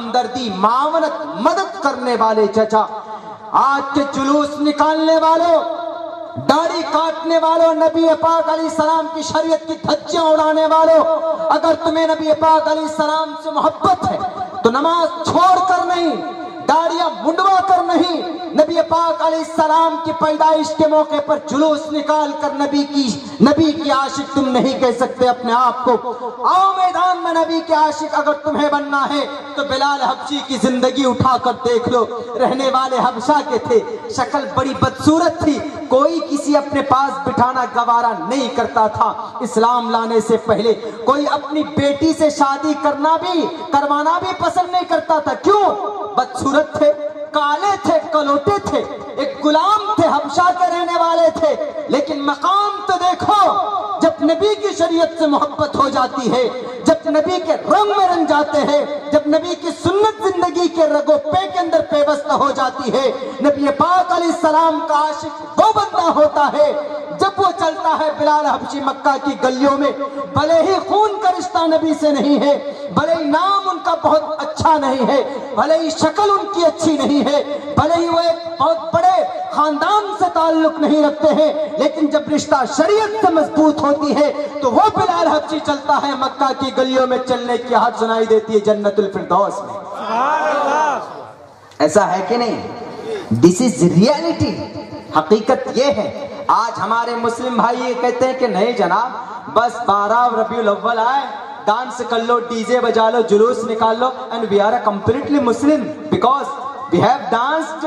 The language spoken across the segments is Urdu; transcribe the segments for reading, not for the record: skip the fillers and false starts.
ہمدردی، معاونت، مدد کرنے والے چچا، آج کے جلوس نکالنے والوں، داڑھی کاٹنے والوں، نبی پاک علیہ السلام کی شریعت کی دھجیاں اڑانے والوں، اگر تمہیں نبی پاک علیہ السلام سے محبت ہے تو نماز چھوڑ کر نہیں، داڑیاں منڈوا کر نہیں، نبی پاک علیہ السلام کی پیدائش کے موقع پر جلوس نکال کر نبی کی عاشق تم نہیں کہہ سکتے اپنے آپ کو۔ آؤ میدان میں نبی کے عاشق اگر تمہیں بننا ہے تو بلال حبشی کی زندگی اٹھا کر دیکھ لو، رہنے والے حبشہ کے تھے، شکل بڑی بدصورت تھی، کوئی کسی اپنے پاس بٹھانا گوارا نہیں کرتا تھا۔ اسلام لانے سے پہلے کوئی اپنی بیٹی سے شادی کروانا بھی پسند نہیں کرتا تھا۔ کیوں؟ بدصورت تھے، کالے تھے، کلوٹے تھے، ایک غلام تھے، حبشہ کے رہنے والے تھے، لیکن مقام تو دیکھو، جب نبی کی شریعت سے محبت ہو جاتی ہے، جب نبی کے رنگ میں رنگ جاتے ہیں، جب نبی کی سنت زندگی کے رگ و پے کے اندر پیوست ہو جاتی ہے، نبی پاک علیہ السلام کا عاشق وہ بندہ ہوتا ہے جب وہ چلتا ہے بلال حبشی مکہ کی گلیوں میں، بھلے ہی خون کا رشتہ نبی سے نہیں ہے، بھلے ہی نام ان کا بہت اچھا نہیں ہے، بھلے ہی شکل ان کی اچھی نہیں ہے، بھلے ہی وہ ایک بہت بڑے خاندان سے تعلق نہیں رکھتے ہیں، لیکن جب رشتہ شریعت سے مضبوط ہوتی ہے تو وہ بلال حبشی چلتا ہے مکہ کی گلیوں میں، چلنے کی حد سنائی دیتی ہے جنت الفردوس میں۔ ایسا ہے کہ نہیں؟ دس از ریئلٹی، حقیقت یہ ہے۔ آج ہمارے مسلم بھائی یہ کہتے ہیں کہ نہیں جناب، بس 12 ربیع الاول آئے، ڈانس کر لو، ڈی جے بجا لو، جلوس نکال لو، and we are a completely Muslim because we have danced۔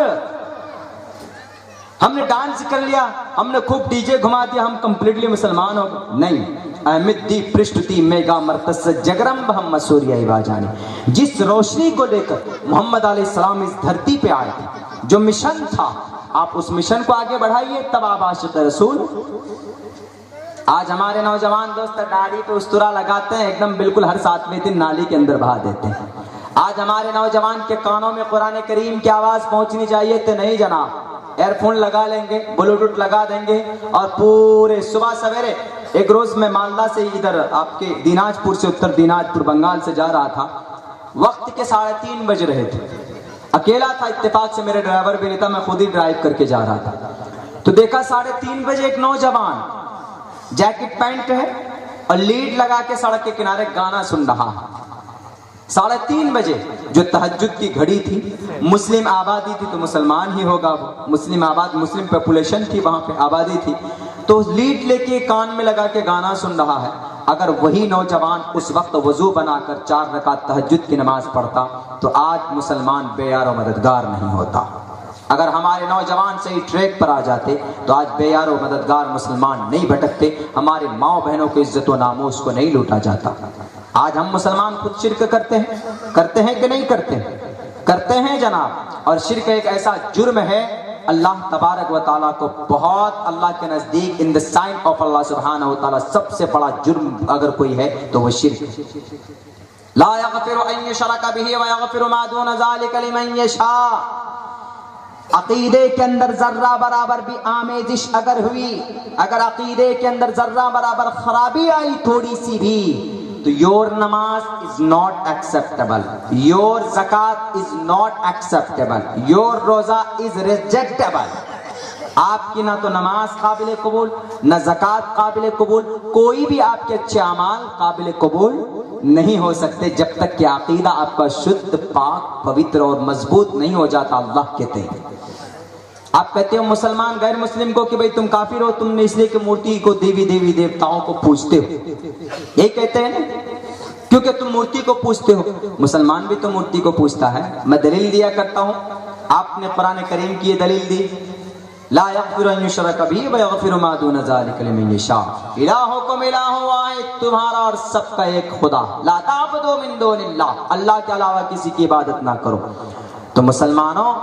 ہم نے ڈانس کر لیا، ہم نے خوب ڈی جے گھما دیا، ہم کمپلیٹلی مسلمان ہو گئے؟ نہیں۔ احمد دی پرشٹتی میگا مرتس جگرم بہم مسوریائی واجانی، جس روشنی کو لے کر محمد علیہ السلام اس دھرتی پہ آئے تھے، جو مشن تھا، آپ اس مشن کو آگے بڑھائیے، تب آپ عاشق رسول۔ آج ہمارے نوجوان دوست داڑھی پہ استرا لگاتے ہیں، ایک دم بالکل ہر 7ویں دن نالی کے اندر بہا دیتے ہیں۔ آج ہمارے نوجوان کے کانوں میں قرآن کریم کی آواز پہنچنی چاہیے تو نہیں جناب، ایئر فون لگا لیں گے، بلوٹوتھ لگا دیں گے، اور پورے صبح سویرے۔ ایک روز میں مالدہ سے ادھر آپ کے دیناج پور سے، اتر دیناج پور بنگال سے جا رہا تھا، وقت کے 3:30 بج رہے تھے، اکیلا تھا، اتفاق سے میرے ڈرائیور بھی نہیں تھا، میں خود ہی ڈرائیو کر کے جا رہا تھا، تو دیکھا 3:30 بجے ایک نوجوان جیکٹ پینٹ ہے اور لیڈ لگا کے سڑک کے کنارے گانا سن رہا ہے۔ 3:30 بجے جو تہجد کی گھڑی تھی، مسلم آبادی تھی تو مسلمان ہی ہوگا وہ، مسلم پاپولیشن تھی وہاں پہ، آبادی تھی، تو لیڈ لے کے کان میں لگا کے گانا سن رہا ہے۔ اگر وہی نوجوان اس وقت وضو بنا کر 4 رکعت تہجد کی نماز پڑھتا تو آج مسلمان بے یار و مددگار نہیں ہوتا۔ اگر ہمارے نوجوان صحیح ٹریک پر آ جاتے تو آج بے یار و مددگار مسلمان نہیں بھٹکتے، ہمارے ماں بہنوں کے عزت و ناموس کو نہیں لوٹا جاتا۔ آج ہم مسلمان خود شرک کرتے ہیں کہ نہیں کرتے ہیں جناب، اور شرک ایک ایسا جرم ہے اللہ تبارک و تعالیٰ کو بہت، اللہ کے نزدیک ان دا سائن آف اللہ سبحانہ و تعالیٰ سب سے بڑا جرم اگر کوئی ہے تو وہ شرک۔ لا یغفر ان یشرک بہ ویغفر ما دون ذلک لمن یشاء۔ عقیدے کے اندر ذرہ برابر بھی آمیزش اگر ہوئی، اگر عقیدے کے اندر ذرہ برابر خرابی آئی تھوڑی سی بھی، تو your نماز is not acceptable, your زکات is not acceptable, your روزہ is rejectable۔ آپ کی نہ تو نماز قابل قبول، نہ زکات قابل قبول، کوئی بھی آپ کے اچھے اعمال قابل قبول نہیں ہو سکتے جب تک کہ عقیدہ آپ کا شدھ، پاک، پوتر اور مضبوط نہیں ہو جاتا اللہ کے تئیں۔ آپ کہتے ہو مسلمان غیر مسلم کو کہ بھئی تم کافر ہو، تم نے اس لیے کہ مورتی کو، دیوی دیوتاؤں کو پوجتے ہو، یہ کہتے ہیں نا، کیونکہ تم مورتی کو پوجتے ہو۔ مسلمان بھی تو مورتی کو پوجتا ہے۔ میں دلیل دیا کرتا ہوں، آپ نے قرآن کریم کی یہ دلیل دی، لا یغفر ان یشرک بہ ویغفر ما دون ذلک لمن یشاء۔ الہکم الہ واحد، تمہارا اور سب کا ایک خدا، لا تعبدوا من دون اللہ، اللہ کے علاوہ کسی کی عبادت نہ کرو۔ تو مسلمانوں،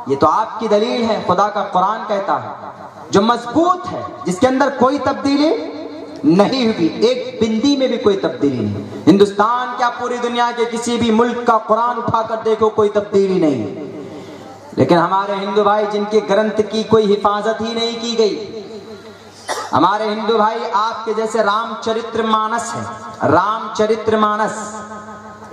یہ تو آپ کی دلیل ہے، خدا کا قرآن کہتا ہے، جو مضبوط ہے، جس کے اندر کوئی تبدیلی نہیں ہوئی، ایک بندی میں بھی کوئی تبدیلی نہیں۔ ہندوستان کیا پوری دنیا کے کسی بھی ملک کا قرآن اٹھا کر دیکھو، کوئی تبدیلی نہیں۔ لیکن ہمارے ہندو بھائی جن کے گرنتھ کی کوئی حفاظت ہی نہیں کی گئی، ہمارے ہندو بھائی آپ کے جیسے رام چرتر مانس ہے، رام چرتر مانس،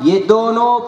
یہ دونوں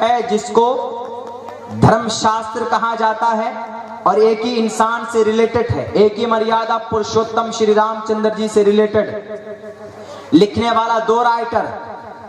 ہے جس کو دھرم شاستر کہا جاتا ہے اور ایک ہی انسان سے ریلیٹڈ ہے, ایک ہی مریادہ پرشوتم شری رام چندر جی سے ریلیٹڈ. لکھنے والا دو رائٹر,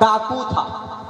ڈاکو تھا,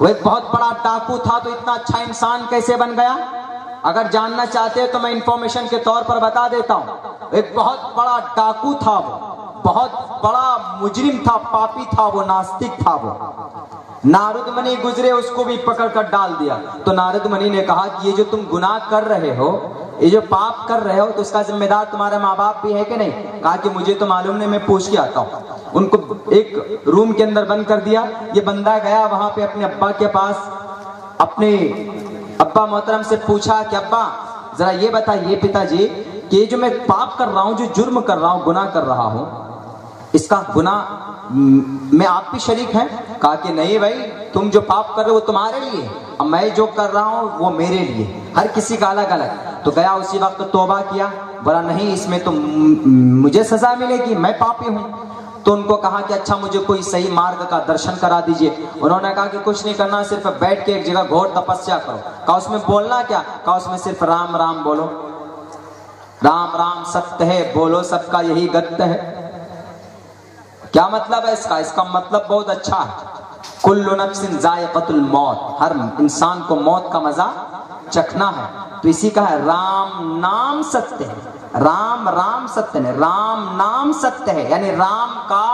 وہ ایک بہت بڑا ڈاکو تھا, تو اتنا اچھا انسان کیسے بن گیا؟ اگر جاننا چاہتے ہیں تو میں انفارمیشن کے طور پر بتا دیتا ہوں. ایک بہت بڑا ڈاکو تھا, وہ بہت بڑا مجرم تھا, پاپی تھا, وہ ناستک تھا. وہ نارد منی گزرے, اس کو بھی پکڑ کر ڈال دیا. تو نارد منی نے کہا کہ یہ جو تم گناہ کر رہے ہو, یہ جو پاپ کر رہے ہو, تو اس کا ذمہ دار تمہارے ماں باپ بھی ہے کہ نہیں؟ کہا کہ مجھے تو معلوم نہیں, میں پوچھ کے آتا ہوں. ان کو ایک روم کے اندر بند کر دیا. یہ بندہ گیا وہاں پہ اپنے ابا کے پاس, اپنے ابا محترم سے پوچھا کہ ابا ذرا یہ بتائیے پتا جی کہ یہ جو میں پاپ کر رہا ہوں, جو جرم کر رہا ہوں, گناہ کر رہا ہوں, اس کا گناہ میں آپ بھی شریک ہیں؟ کہا کہ نہیں بھائی, تم جو پاپ کر رہے ہو وہ تمہارے لیے, اب میں جو کر رہا ہوں وہ میرے لیے, ہر کسی کا الگ الگ. تو گیا اسی وقت توبہ کیا, بولا نہیں اس میں تو مجھے سزا ملے گی, میں پاپی ہوں. تو ان کو کہا کہ اچھا مجھے کوئی صحیح مارگ کا درشن کرا دیجئے. انہوں نے کہا کہ کچھ نہیں کرنا, صرف بیٹھ کے ایک جگہ گھور تپسیا کرو. کہا اس میں بولنا کیا؟ کہا اس میں صرف رام رام بولو, رام رام ستیہ ہے, بولو سب کا یہی گت ہے. کیا مطلب ہے اس کا؟ اس کا مطلب بہت اچھا ہے. کل نفس ذائقۃ الموت, ہر انسان کو موت کا مزہ چکھنا ہے. تو اسی کا ہے رام نام ستیہ ہے. رام رام ستیہ ہے, رام نام ستیہ ہے, یعنی رام کا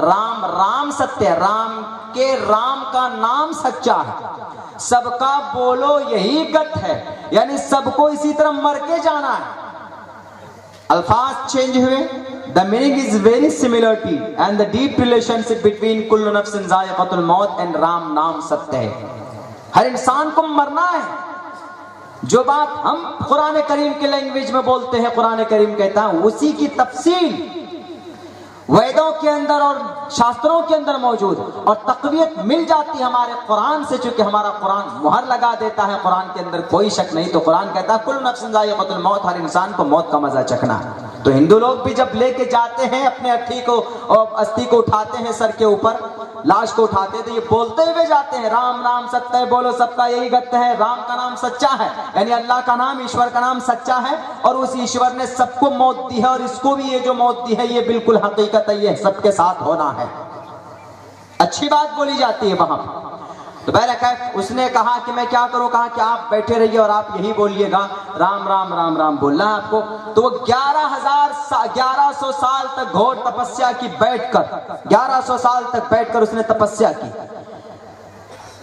رام رام ستیہ ہے, رام کے رام کا نام سچا ہے. سب کا بولو یہی گت ہے, یعنی سب کو اسی طرح مر کے جانا ہے. الفاظ چینج ہوئے, the meaning is very similarity and the deep relationship between kullu nafsin zaiqatul maut and ram naam satya hai. ہر انسان کو مرنا ہے. جو بات ہم قرآن کریم کے لینگویج میں بولتے ہیں, قرآن کریم کہتا ہے, اسی کی تفصیل ویدوں کے اندر اور شاستروں کے اندر موجود, اور تقویت مل جاتی ہے ہمارے قرآن سے, چونکہ ہمارا قرآن مہر لگا دیتا ہے, قرآن کے اندر کوئی شک نہیں. تو قرآن کہتا ہے کل نفس ذائقۃ الموت, ہر انسان کو موت کا مزہ چکھنا ہے. تو ہندو لوگ بھی جب لے کے جاتے ہیں اپنے اٹھی کو اور استھی کو اٹھاتے ہیں سر کے اوپر, لاش کو اٹھاتے ہیں, تو یہ بولتے ہوئے جاتے ہیں رام رام ستیہ ہے, بولو سب کا یہی گت ہے. رام کا نام سچا ہے, یعنی اللہ کا نام, ایشور کا نام سچا ہے, اور اس ایشور نے سب کو موت دی ہے, اور اس کو بھی یہ جو موت دی ہے یہ بالکل حقیقت ہے, یہ سب کے ساتھ ہونا ہے. اچھی بات بولی جاتی ہے وہاں. تو بہرکیف اس نے کہا کہ میں کیا کروں؟ کہا کہ آپ بیٹھے رہیے اور آپ یہی بولیے گا, رام رام رام رام بولنا ہے آپ کو. تو وہ 1100 سال تک گھور تپسیا کی, بیٹھ کر 1100 سال تک بیٹھ کر اس نے تپسیا کی.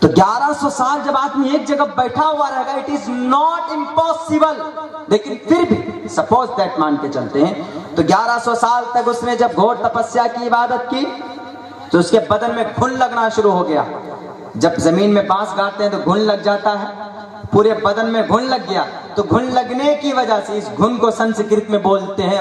تو 1100 سال جب آدمی ایک جگہ بیٹھا ہوا رہے گا, اٹ از ناٹ امپاسبل, لیکن پھر بھی سپوز دیٹ مان کے چلتے ہیں, تو 1100 سال تک اس نے جب گھور تپسیا کی, عبادت کی, تو اس کے بدن میں گھن لگنا شروع ہو گیا. جب زمین میں بانس گاڑتے ہیں تو گھن لگ جاتا ہے, پورے بدن میں گھن لگ گیا. تو گھن لگنے کی وجہ سے اس گھن کو سنسکرت میں بولتے ہیں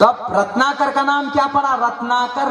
تو اب رتناکر کا نام کیا پڑا؟ رتناکر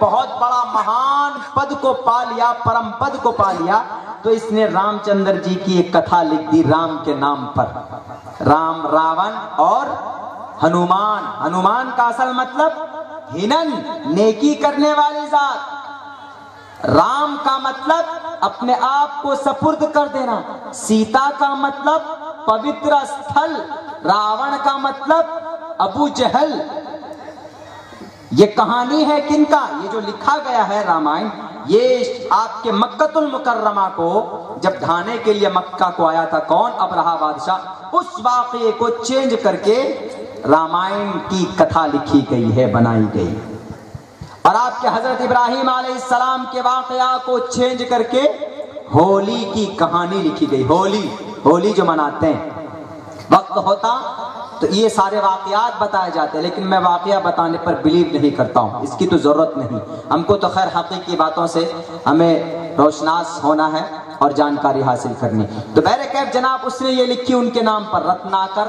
بہت بڑا مہان پد کو پا لیا, پرم پد کو پا لیا, تو اس نے رام چندر جی کی ایک کتھا لکھ دی رام کے نام پر. رام راون اور ہنومان. ہنومان کا اصل مطلب ہنن, نیکی کرنے والی ذات. رام کا مطلب اپنے آپ کو سپرد کر دینا. سیتا کا مطلب پوتر استھل. راون کا مطلب ابو جہل. یہ کہانی ہے کن کا؟ یہ جو لکھا گیا ہے رامائن, یہ آپ کے مکہ المکرمہ کو جب ڈھانے کے لیے مکہ کو آیا تھا کون؟ ابرہہ بادشاہ, اس واقعے کو چینج کر کے رامائن کی کتھا لکھی گئی ہے, بنائی گئی. اور آپ کے حضرت ابراہیم علیہ السلام کے واقعہ کو چینج کر کے ہولی کی کہانی لکھی گئی. ہولی جو مناتے ہیں, وقت ہوتا تو یہ سارے واقعات بتائے جاتے ہیں, لیکن میں واقعہ بتانے پر بلیو نہیں کرتا ہوں, اس کی تو ضرورت نہیں. ہم کو تو خیر حقیقی باتوں سے ہمیں روشناس ہونا ہے اور جانکاری حاصل کرنی. تو بہرکیف جناب اس نے یہ لکھی ان کے نام پر, رتناکر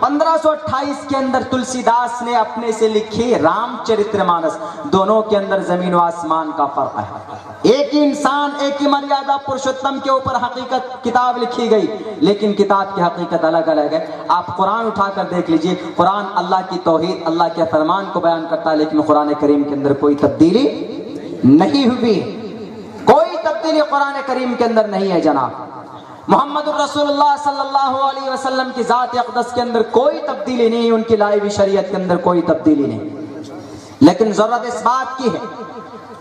1528 کے اندر تلسیداس نے اپنے سے لکھی رام چرتر مانس، دونوں کے اندر زمین و آسمان کا فرق ہے۔ ایک ہی انسان، ایک ہی مریادہ پرشوتم کے اوپر حقیقت کتاب لکھی گئی، لیکن کتاب کی حقیقت الگ الگ ہے۔ آپ قرآن اٹھا کر دیکھ لیجئے، قرآن اللہ کی توحید، اللہ کے فرمان کو بیان کرتا ہے، لیکن قرآن کریم کے اندر کوئی تبدیلی نہیں ہوئی، کوئی تبدیلی قرآن کریم کے اندر نہیں ہے جناب۔ محمد الرسول اللہ صلی اللہ علیہ وسلم کی ذات اقدس کے اندر کوئی تبدیلی نہیں، ان کی لائی ہوئی شریعت کے اندر کوئی تبدیلی نہیں، لیکن ضرورت اس بات کی ہے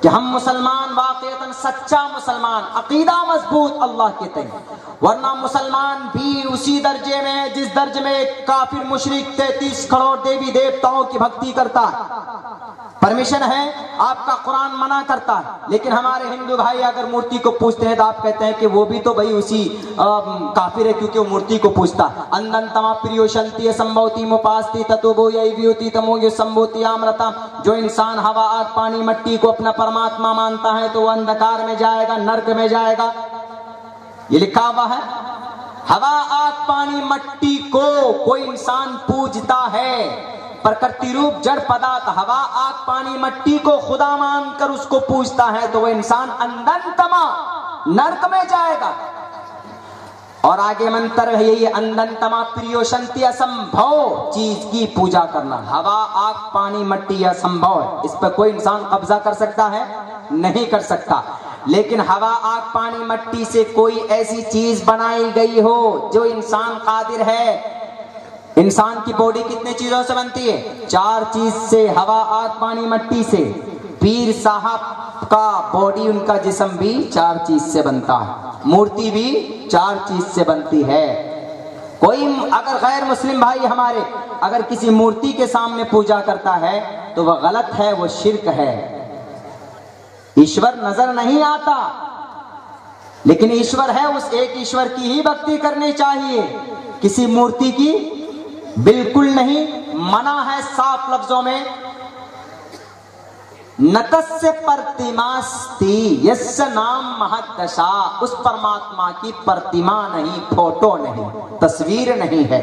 کہ ہم مسلمان واقعتاً سچا مسلمان، عقیدہ مضبوط اللہ کے تئیں، ورنہ مسلمان بھی اسی درجے میں جس درجے میں ایک کافر مشرک 33 کروڑ دیوی دیوتاؤں کی بھکتی کرتا ہے۔ پرمیشن ہے، آپ کا قرآن منع کرتا ہے، لیکن ہمارے ہندو بھائی اگر مورتی کو پوچھتے ہیں تو آپ کہتے ہیں کہ وہ بھی تو بھائی اسی کافر ہے، کیونکہ وہ مورتی کو پوچھتا ہے۔ اندن تما پریو شنتی سمبھوتی مپاستی تتوبو یوتی تمو یو سمبھوتی آمرتا، جو انسان ہوا آگ پانی مٹی کو اپنا پرماتما مانتا ہے تو وہ اندھکار میں جائے گا، نرک میں جائے گا، یہ لکھا ہوا ہے۔ ہوا آگ پانی مٹی کو کوئی انسان پوجتا ہے، پرکرتی روپ جڑ پدارتھ ہوا آگ پانی مٹی کو خدا مان کر اس کو پوجتا ہے تو وہ انسان اندنتما نرک میں جائے گا۔ اور آگے منتر ہے یہی، اندنتما پریو شنتی اسمبھو، چیز کی پوجا کرنا، ہوا آگ پانی مٹی اسمبھو ہے، اس پر کوئی انسان قبضہ کر سکتا ہے؟ نہیں کر سکتا، لیکن ہوا آگ پانی مٹی سے کوئی ایسی چیز بنائی گئی ہو جو انسان قادر ہے۔ انسان کی باڈی کتنے چیزوں سے بنتی ہے؟ 4 چیز سے، ہوا آگ پانی مٹی سے۔ پیر صاحب کا باڈی، ان کا جسم بھی 4 چیز سے بنتا ہے، مورتی بھی 4 چیز سے بنتی ہے۔ کوئی اگر غیر مسلم بھائی ہمارے اگر کسی مورتی کے سامنے پوجا کرتا ہے تو وہ غلط ہے، وہ شرک ہے۔ ایشور نظر نہیں آتا، لیکن ایشور ہے، اس ایک ایشور کی ہی بھکتی کرنی چاہیے، کسی مورتی کی بالکل نہیں۔ منع ہے صاف لفظوں میں، نتس پرتماستی یس نام مہدشا، اس پرماتما کی پرتما نہیں، فوٹو نہیں، تصویر نہیں ہے۔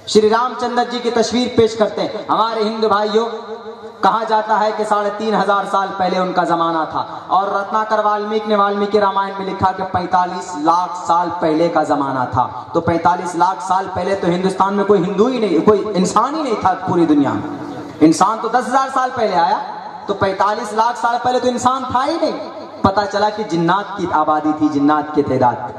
شری رام چندر جی کی تصویر پیش کرتے ہیں ہمارے ہندو بھائیوں، کہا جاتا ہے کہ 3500 سال پہلے ان کا زمانہ تھا، اور رتناکر والمیک نے والمیکی رامائن میں لکھا کہ 45 لاکھ سال پہلے کا زمانہ تھا۔ تو 45 لاکھ سال پہلے تو ہندوستان میں کوئی ہندو ہی نہیں، کوئی انسان ہی نہیں تھا پوری دنیا میں، انسان تو 10,000 سال پہلے آیا، تو 45 لاکھ سال پہلے تو انسان تھا ہی نہیں۔ پتہ چلا کہ جنات کی آبادی تھی، جنات کی تعداد،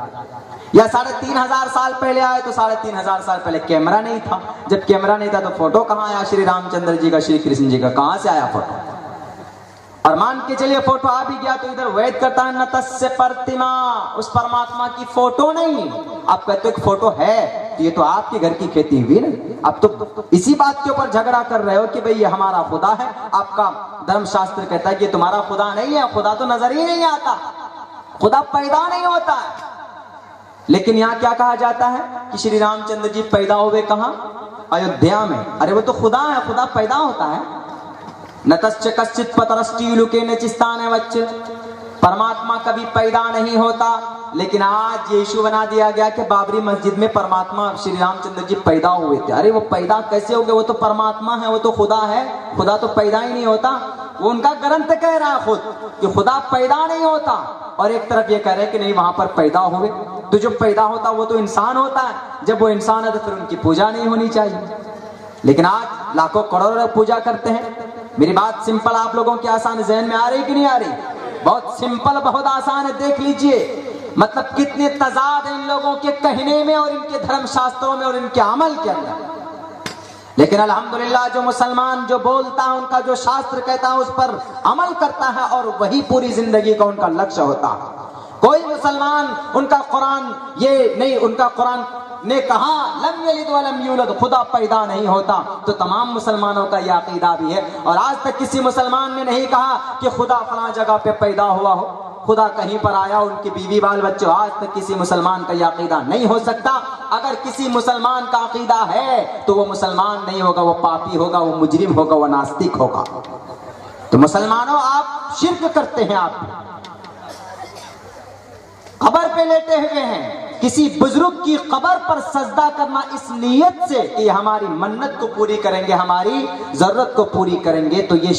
یا 3500 سال پہلے آئے تو 3500 سال پہلے کیمرہ نہیں تھا، جب کیمرہ نہیں تھا تو فوٹو کہاں آیا شری رام چندر جی کا، شری کرشن جی کا، کہاں سے آیا فوٹو؟ اور مان کے چلیے فوٹو آ بھی گیا تو ادھر وید کرتا ہے نتس پرتما، اس پرماتما کی فوٹو نہیں۔ آپ کہتے ہیں کہ فوٹو ہے تو یہ تو آپ کے گھر کی کھیتی ہوئی نا، اب تو اسی بات کے اوپر جھگڑا کر رہے ہو کہ بھئی یہ ہمارا خدا ہے، آپ کا دھرم شاستر کہتا ہے کہ یہ تمہارا خدا نہیں ہے، خدا تو نظر ہی نہیں آتا، خدا پیدا نہیں ہوتا ہے۔ لیکن یہاں کیا کہا جاتا ہے کہ شری رام چندر جی پیدا ہوئے کہاں؟ ایودھیا میں۔ ارے وہ تو خدا ہے، خدا پیدا ہوتا ہے؟ نتسچ کسچت پترسٹی لکین چستان وچ، پرماتما کبھی پیدا نہیں ہوتا، لیکن آج یہ ایشو بنا دیا گیا کہ بابری مسجد میں پرماتما شری رام چندر جی پیدا ہوئے تھے۔ ارے وہ پیدا کیسے ہو گئے؟ وہ تو پرماتما ہے، وہ تو خدا ہے، خدا تو پیدا ہی نہیں ہوتا۔ وہ ان کا گرنتھ کہہ رہا ہے خود کہ خدا پیدا نہیں ہوتا، اور ایک طرف یہ کہہ رہے کہ نہیں وہاں پر پیدا ہوئے۔ تو جو پیدا ہوتا وہ تو انسان ہوتا ہے، جب وہ انسان ہے تو پھر ان کی پوجا نہیں ہونی چاہیے، لیکن آج لاکھوں کروڑوں لوگ پوجا کرتے ہیں۔ میری بات سمپل آپ لوگوں کے آسان ذہن میں آ رہی کہ نہیں آ رہی؟ بہت سمپل، بہت آسان ہے، دیکھ لیجئے مطلب کتنے تضاد ہیں ان لوگوں کے کہنے میں اور ان کے دھرم شاستروں میں اور ان کے عمل کے اندر۔ لیکن الحمدللہ جو مسلمان جو بولتا ہے، ان کا جو شاستر کہتا ہے اس پر عمل کرتا ہے، اور وہی پوری زندگی کا ان کا لکشیہ ہوتا ہے۔ کوئی مسلمان ان کا قرآن یہ نہیں، ان کا قرآن نے کہا لم یلد ولم یولد، خدا پیدا نہیں ہوتا، تو تمام مسلمانوں کا یہ عقیدہ بھی ہے۔ اور آج تک کسی مسلمان نے نہیں کہا کہ خدا فلاں جگہ پہ پیدا ہوا ہو، خدا کہیں پر آیا، ان کی بیوی بال بچے، آج تک کسی مسلمان کا یہ عقیدہ نہیں ہو سکتا۔ اگر کسی مسلمان کا عقیدہ ہے تو وہ مسلمان نہیں ہوگا، وہ پاپی ہوگا، وہ مجرم ہوگا، وہ ناستک ہوگا۔ تو مسلمانوں آپ شرک کرتے ہیں، آپ قبر پہ لیٹے ہوئے ہیں، کسی بزرگ کی قبر پر سجدہ کرنا اس نیت سے کہ یہ ہماری منت کو پوری کریں گے، ہماری ضرورت کو پوری کریں گے، تو یہ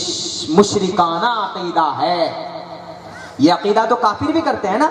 مشرکانہ عقیدہ ہے۔ یہ عقیدہ تو کافر بھی کرتے ہیں نا۔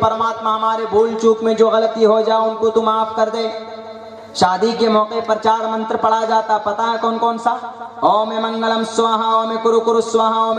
پرماتما، ہمارے بھول چوک میں جو غلطی ہو جائے ان کو تو معاف کر دے۔ شادی کے موقع پر 4 منتر پڑھا جاتا، پتہ ہے کون کون سا؟ اوم منگلم سواہا، اوم کرو کرو سواہا، اوم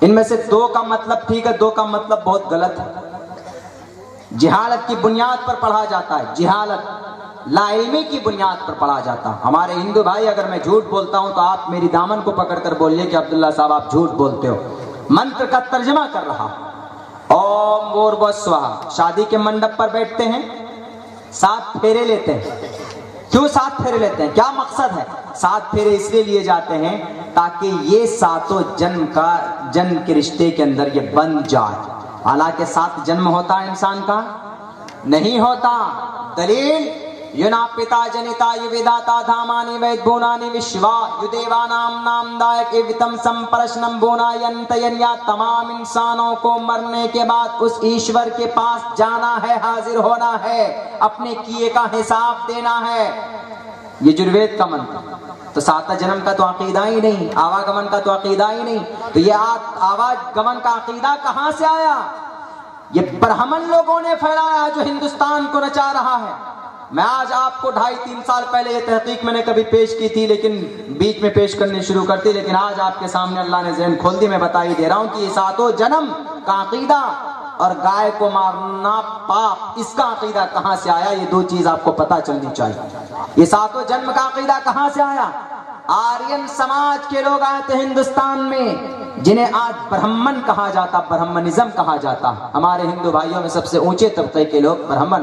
ان میں سے 2 کا مطلب ٹھیک ہے، 2 کا مطلب بہت غلط ہے۔ جہالت کی بنیاد پر پڑھا جاتا ہے، جہالت، لا علمی کی بنیاد پر پڑھا جاتا۔ ہمارے ہندو بھائی، اگر میں جھوٹ بولتا ہوں تو آپ میری دامن کو پکڑ کر بولیے کہ عبداللہ صاحب آپ جھوٹ بولتے ہو۔ منتر کا ترجمہ کر رہا۔ اوم بھوربھو سواہا، شادی کے منڈپ پر بیٹھتے ہیں، 7 پھیرے لیتے ہیں۔ کیوں 7 پھیرے لیتے ہیں؟ کیا مقصد ہے؟ 7 پھیرے اس لیے لیے جاتے ہیں تاکہ یہ 7 جنم کے رشتے کے اندر یہ بن جائے۔ حالانکہ 7 جنم ہوتا ہے انسان کا؟ نہیں ہوتا۔ دلیل یونا پتا جنتا یوداتا دھامانی وید بونانی وشوا یدیوانام نام دائک ایوتم سمپرشنم بونا ینتینیا۔ تمام انسانوں کو مرنے کے بعد اس ایشور کے پاس جانا ہے، حاضر ہونا ہے، اپنے کیے کا حساب دینا ہے۔ یہ جروید کا منتر۔ تو 7 جنم کا تو عقیدہ ہی نہیں، آواگمن کا تو عقیدہ ہی نہیں، تو یہ آواگمن کا عقیدہ کہاں سے آیا؟ یہ برہمن لوگوں نے پھیلایا جو ہندوستان کو نچا رہا ہے۔ میں آج آپ کو 2.5-3 سال پہلے یہ تحقیق میں نے کبھی پیش کی تھی، لیکن بیچ میں پیش کرنی شروع کرتی، لیکن آج آپ کے سامنے اللہ نے ذہن کھول دی، میں بتا ہی دے رہا ہوں کہ یہ 7 جنم کا عقیدہ اور گائے کو مارنا پاپ، اس کا عقیدہ کہاں سے آیا؟ یہ 2 چیز آپ کو پتہ چلنی چاہیے۔ یہ 7 جنم کا عقیدہ کہاں سے آیا؟ آرین سماج کے لوگ آئے تھے ہندوستان میں، جنہیں آج برہمن کہا جاتا، برہمنزم کہا جاتا۔ ہمارے ہندو بھائیوں میں سب سے اونچے طبقے کے لوگ برہمن۔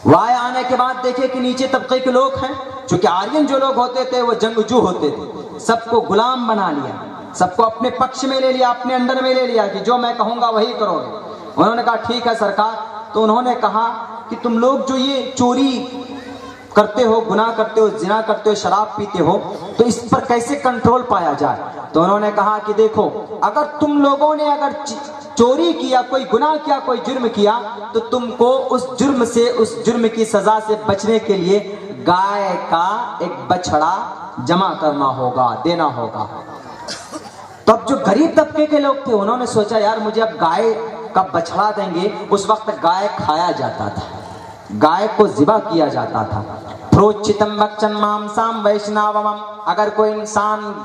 وہاں آنے کے بعد دیکھے کہ نیچے طبقے کے لوگ ہیں، چونکہ آرین جو لوگ ہوتے تھے وہ جنگجو ہوتے تھے، سب کو غلام بنا لیا، سب کو اپنے پکش میں لے لیا، اپنے انڈر میں لے لیا کہ جو میں کہوں گا وہی کرو گے۔ انہوں نے کہا ٹھیک ہے سرکار۔ تو انہوں نے کہا کہ تم لوگ جو یہ چوری کرتے ہو، گناہ کرتے ہو، زنا کرتے ہو، شراب پیتے ہو، تو اس پر کیسے کنٹرول پایا جائے؟ تو انہوں نے کہا کہ دیکھو، اگر تم لوگوں نے اگر چوری کیا، کوئی گناہ کیا، کوئی جرم کیا، تو تم کو اس جرم سے، اس جرم کی سزا سے بچنے کے لیے گائے کا ایک بچڑا جمع کرنا ہوگا، دینا ہوگا۔ تو اب جو غریب طبقے کے لوگ تھے انہوں نے سوچا یار مجھے اب گائے کا بچڑا دیں گے۔ اس وقت گائے کھایا جاتا تھا، گائے کو ذبح کیا جاتا تھا۔ پروچتم بکچن مامسام ویشناوم، اگر کوئی انسان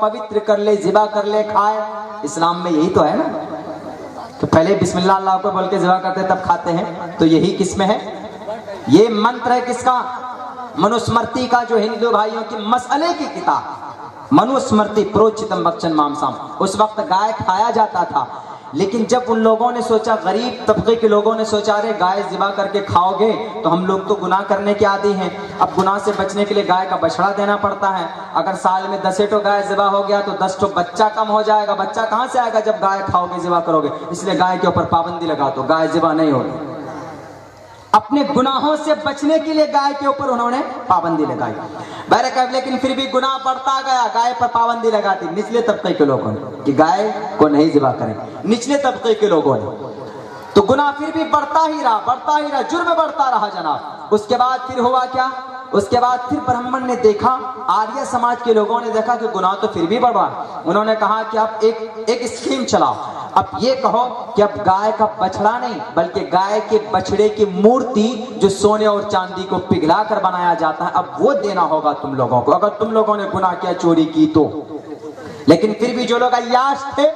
پوتر کر لے، ذبح کر لے، کھائے۔ اسلام میں یہی تو ہے نا، تو پہلے بسم اللہ اللہ کو بول کے ذبح کرتے تب کھاتے ہیں، تو یہی کس میں ہے؟ یہ منتر ہے کس کا؟ منوسمرتی کا، جو ہندو بھائیوں کی مسئلے کی کتاب منوسمرتی پروچتم بکچن مامسام۔ اس وقت گائے کھایا جاتا تھا، لیکن جب ان لوگوں نے سوچا، غریب طبقے کے لوگوں نے سوچا رے گائے ذبح کر کے کھاؤ گے تو ہم لوگ تو گناہ کرنے کے عادی ہیں، اب گناہ سے بچنے کے لیے گائے کا بچڑا دینا پڑتا ہے۔ اگر سال میں 10 گائے ذبح ہو گیا تو 10 بچہ کم ہو جائے گا، بچہ کہاں سے آئے گا جب گائے کھاؤ گے، ذبح کرو گے؟ اس لیے گائے کے اوپر پابندی لگا دو، گائے ذبح نہیں ہوگی۔ اپنے گناہوں سے بچنے کے لیے گائے کے اوپر انہوں نے پابندی لگائی۔ بہرکیف لیکن پھر بھی گناہ بڑھتا گیا، گائے پر پابندی لگاتی نچلے طبقے کے لوگوں نے کہ گائے کو نہیں ذبح کریں، نچلے طبقے کے لوگوں نے۔ تو گناہ پھر بھی بڑھتا ہی رہا، بڑھتا ہی رہا، جرم بڑھتا رہا جناب۔ اس کے بعد پھر ہوا کیا؟ اس کے بعد پھر برہمن نے دیکھا، آریہ سماج کے لوگوں نے دیکھا کہ گناہ تو پھر بھی بڑھ رہا ہے۔ انہوں نے کہا کہ اب ایک اسکیم چلاؤ، اب یہ کہو کہ اب گائے کا بچڑا نہیں بلکہ گائے کے بچڑے کی مورتی جو سونے اور چاندی کو پگھلا کر بنایا جاتا ہے، اب وہ دینا ہوگا تم لوگوں کو، اگر تم لوگوں نے گناہ کیا، چوری کی تو۔ لیکن پھر بھی جو لوگ عیاش تھے،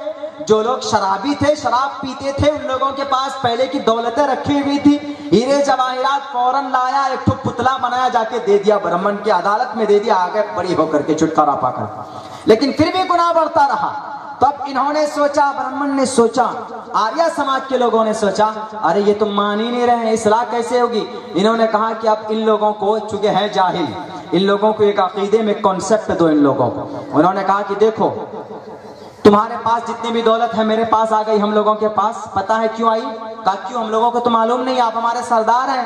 جو لوگ شرابی تھے، شراب پیتے تھے، ان لوگوں کے پاس پہلے کی دولتیں رکھی ہوئی تھی، ہیرے جواہرات فوراً لایا، ایک تو پتلا بنایا، جا کے دے دیا برہمن کی عدالت میں، دے دیا، آگے بڑی ہو کر کے چھٹکارا پا کر۔ لیکن پھر بھی گناہ بڑھتا رہا۔ تو اب انہوں نے سوچا، برہمن نے سوچا، آریہ سماج کے لوگوں نے سوچا، ارے یہ تو مان ہی نہیں رہے ہیں، اصلاح کیسے ہوگی؟ انہوں نے کہا کہ اب ان لوگوں کو، چونکہ ہے جاہل، ان لوگوں کو ایک عقیدے میں کانسیپٹ دو ان لوگوں کو۔ انہوں نے کہا کہ دیکھو تمہارے پاس جتنی بھی دولت ہے میرے پاس آ گئی، ہم لوگوں کے پاس، پتہ ہے کیوں آئی؟ کہا کیوں؟ ہم لوگوں کو تو معلوم نہیں، آپ ہمارے سردار ہیں،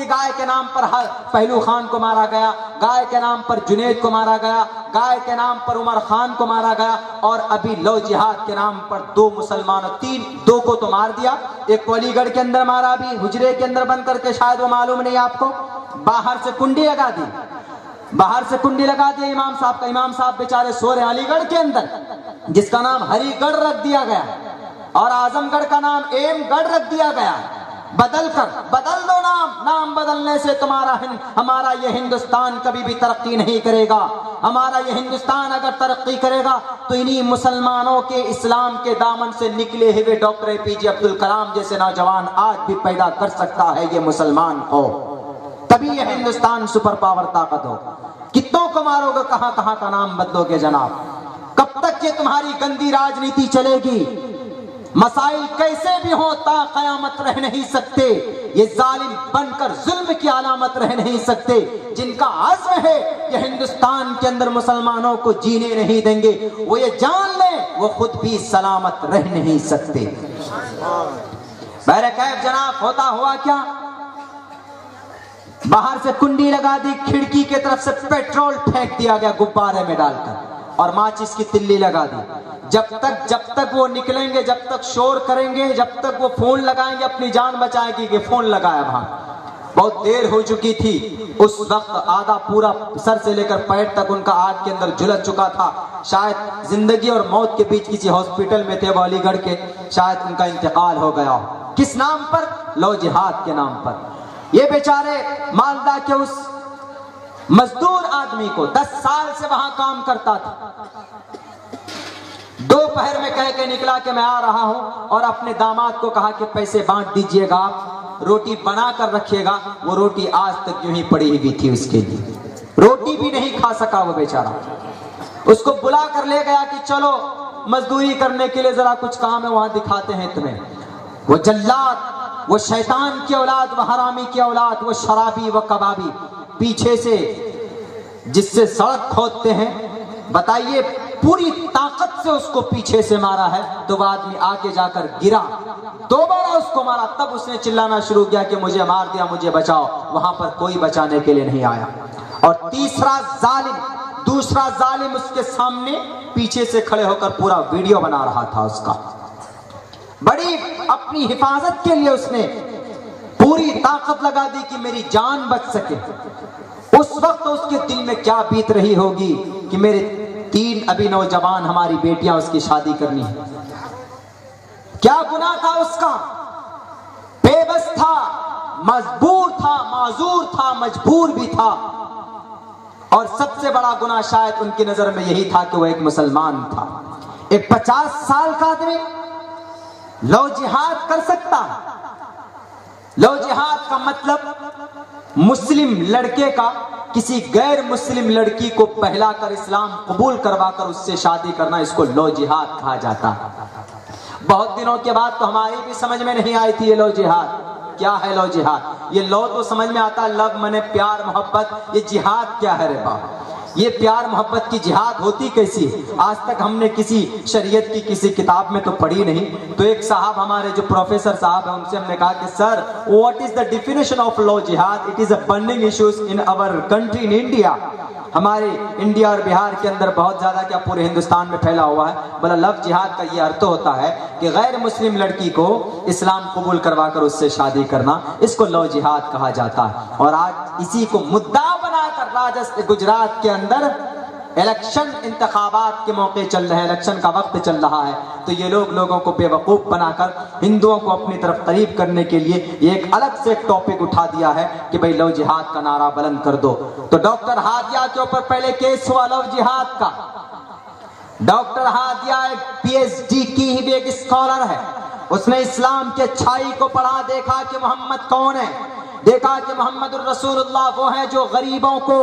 کہ گائے کے نام پر پہلو خان کو مارا گیا، گائے کے نام پر جنید کو مارا گیا، گائے کے نام پر عمر خان کو مارا گیا، اور ابھی لو جہاد کے نام پر دو مسلمانوں، دو کو تو مار دیا، ایک کو علی گڑھ کے اندر مارا، بھی حجرے کے اندر بند کر کے، شاید وہ معلوم نہیں آپ کو، باہر سے کنڈی لگا دی، باہر سے کنڈی لگا دی امام صاحب کا، امام صاحب بیچارے سو رہے علی گڑھ کے اندر، جس کا نام ہری گڑھ رکھ دیا گیا اور اعظم گڑھ کا نام ایم گڑھ رکھ دیا گیا، بدل دو نام بدلنے سے ہمارا یہ ہندوستان کبھی بھی ترقی نہیں کرے گا، ہمارا یہ ہندوستان اگر ترقی کرے گا تو انہی مسلمانوں کے اسلام کے دامن سے نکلے ہوئے ڈاکٹر اے پی جے عبد الکلام جیسے نوجوان آج بھی پیدا کر سکتا ہے یہ مسلمان ہو، تبھی یہ ہندوستان سپر پاور طاقت ہو۔ کتنوں کو مارو گے، کہاں کہاں کا نام بدلو گے جناب؟ کب تک یہ تمہاری گندی راجنیتی چلے گی؟ مسائل کیسے بھی ہوں تا قیامت رہ نہیں سکتے، یہ ظالم بن کر ظلم کی علامت رہ نہیں سکتے، جن کا عزم ہے کہ ہندوستان کے اندر مسلمانوں کو جینے نہیں دیں گے، وہ یہ جان لیں وہ خود بھی سلامت رہ نہیں سکتے۔ بہرکیف جناب ہوتا ہوا کیا، باہر سے کنڈی لگا دی، کھڑکی کے طرف سے پیٹرول پھینک دیا گیا غبارے میں ڈال کر، اور ماچس کی تلی لگا دی، جب تک وہ نکلیں گے، جب تک شور کریں گے، جب تک وہ فون لگائیں گے اپنی جان بچائیں گے، کہ فون لگایا وہاں، بہت دیر ہو چکی تھی، اس وقت آدھا پورا سر سے لے کر پیر تک ان کا آگ کے اندر جھلس چکا تھا، شاید زندگی اور موت کے بیچ کسی ہاسپٹل میں تھے وہ علی گڑھ کے، شاید ان کا انتقال ہو گیا، کس نام پر؟ لو جہاد کے نام پر۔ یہ بیچارے مالدہ کے اس مزدور آدمی کو 10 سال سے وہاں کام کرتا تھا، دوپہر میں کہہ کے نکلا کہ میں آ رہا ہوں، اور اپنے داماد کو کہا کہ پیسے بانٹ دیجئے گا، روٹی بنا کر رکھیے گا، وہ روٹی آج تک یوں ہی پڑی ہوئی تھی اس کے لیے، روٹی بھی نہیں کھا سکا وہ بیچارہ، اس کو بلا کر لے گیا کہ چلو مزدوری کرنے کے لیے ذرا کچھ کام ہے وہاں دکھاتے ہیں تمہیں، وہ جلاد، وہ شیطان کی اولاد، وہ حرامی کی اولاد، وہ شرابی، وہ کبابی، پیچھے سے جس سے سڑک کھودتے ہیں، بتائیے پوری طاقت سے اس کو پیچھے سے مارا ہے، تو وہ آدمی آگے جا کر گرا، دوبارہ اس کو مارا، تب اس نے چلانا شروع کیا کہ مجھے مار دیا، مجھے بچاؤ، وہاں پر کوئی بچانے کے لیے نہیں آیا، اور دوسرا ظالم اس کے سامنے پیچھے سے کھڑے ہو کر پورا ویڈیو بنا رہا تھا اس کا، بڑی اپنی حفاظت کے لیے اس نے پوری طاقت لگا دی کہ میری جان بچ سکے۔ اس وقت اس کے دل میں کیا بیت رہی ہوگی کہ میرے 3 ابھی نوجوان ہماری بیٹیاں اس کی شادی کرنی ہے، کیا گناہ تھا اس کا، بے بس تھا، مجبور تھا، معذور تھا، مجبور بھی تھا، اور سب سے بڑا گناہ شاید ان کی نظر میں یہی تھا کہ وہ ایک مسلمان تھا۔ ایک 50 سال کا آدمی لو جہاد کر سکتا ہے؟ لو جہاد کا مطلب مسلم لڑکے کا کسی غیر مسلم لڑکی کو پہلا کر اسلام قبول کروا کر اس سے شادی کرنا، اس کو لو جہاد کہا جاتا ہے۔ بہت دنوں کے بعد تو ہماری بھی سمجھ میں نہیں آئی تھی یہ لو جہاد کیا ہے، لو جہاد، یہ لو تو سمجھ میں آتا ہے لو منے پیار محبت، یہ جہاد کیا ہے رے باپ، یہ پیار محبت کی جہاد ہوتی کیسی ہے؟ آج تک ہم نے کسی شریعت کی کسی کتاب میں تو پڑھی نہیں۔ تو ایک صاحب ہمارے جو پروفیسر صاحب ہیں ان سے ہم نے کہا کہ sir what is the definition of love جہاد؟ It is a burning issues in our country in India, ہمارے انڈیا اور بہار کے اندر بہت زیادہ کیا پورے ہندوستان میں پھیلا ہوا ہے۔ بولا لفظ جہاد کا یہ ارتھ ہوتا ہے کہ غیر مسلم لڑکی کو اسلام قبول کروا کر اس سے شادی کرنا، اس کو لو جہاد کہا جاتا ہے۔ اور آج اسی کو مدعا بنا کر گجرات کے اندر الیکشن انتخابات کے موقع چل رہے ہیں، الیکشن کا وقت چل رہا ہے، تو یہ لوگوں کو بے وقوف بنا کر ہندوؤں کو اپنی طرف قریب کرنے کے لیے یہ ایک الگ سے ایک ٹاپک اٹھا دیا ہے کہ بھئی لو جہاد کا نعرہ بلند کر دو۔ تو ڈاکٹر ہادیہ کے اوپر پہلے کیس ہوا لو جہاد کا۔ ڈاکٹر ہادیہ ایک پی ایچ ڈی کی ہی بھی ایک اسکالر ہے، اس نے اسلام کے اچھائی کو پڑھا، دیکھا کہ محمد کون ہے، دیکھا کہ محمد الرسول اللہ وہ ہے جو غریبوں کو،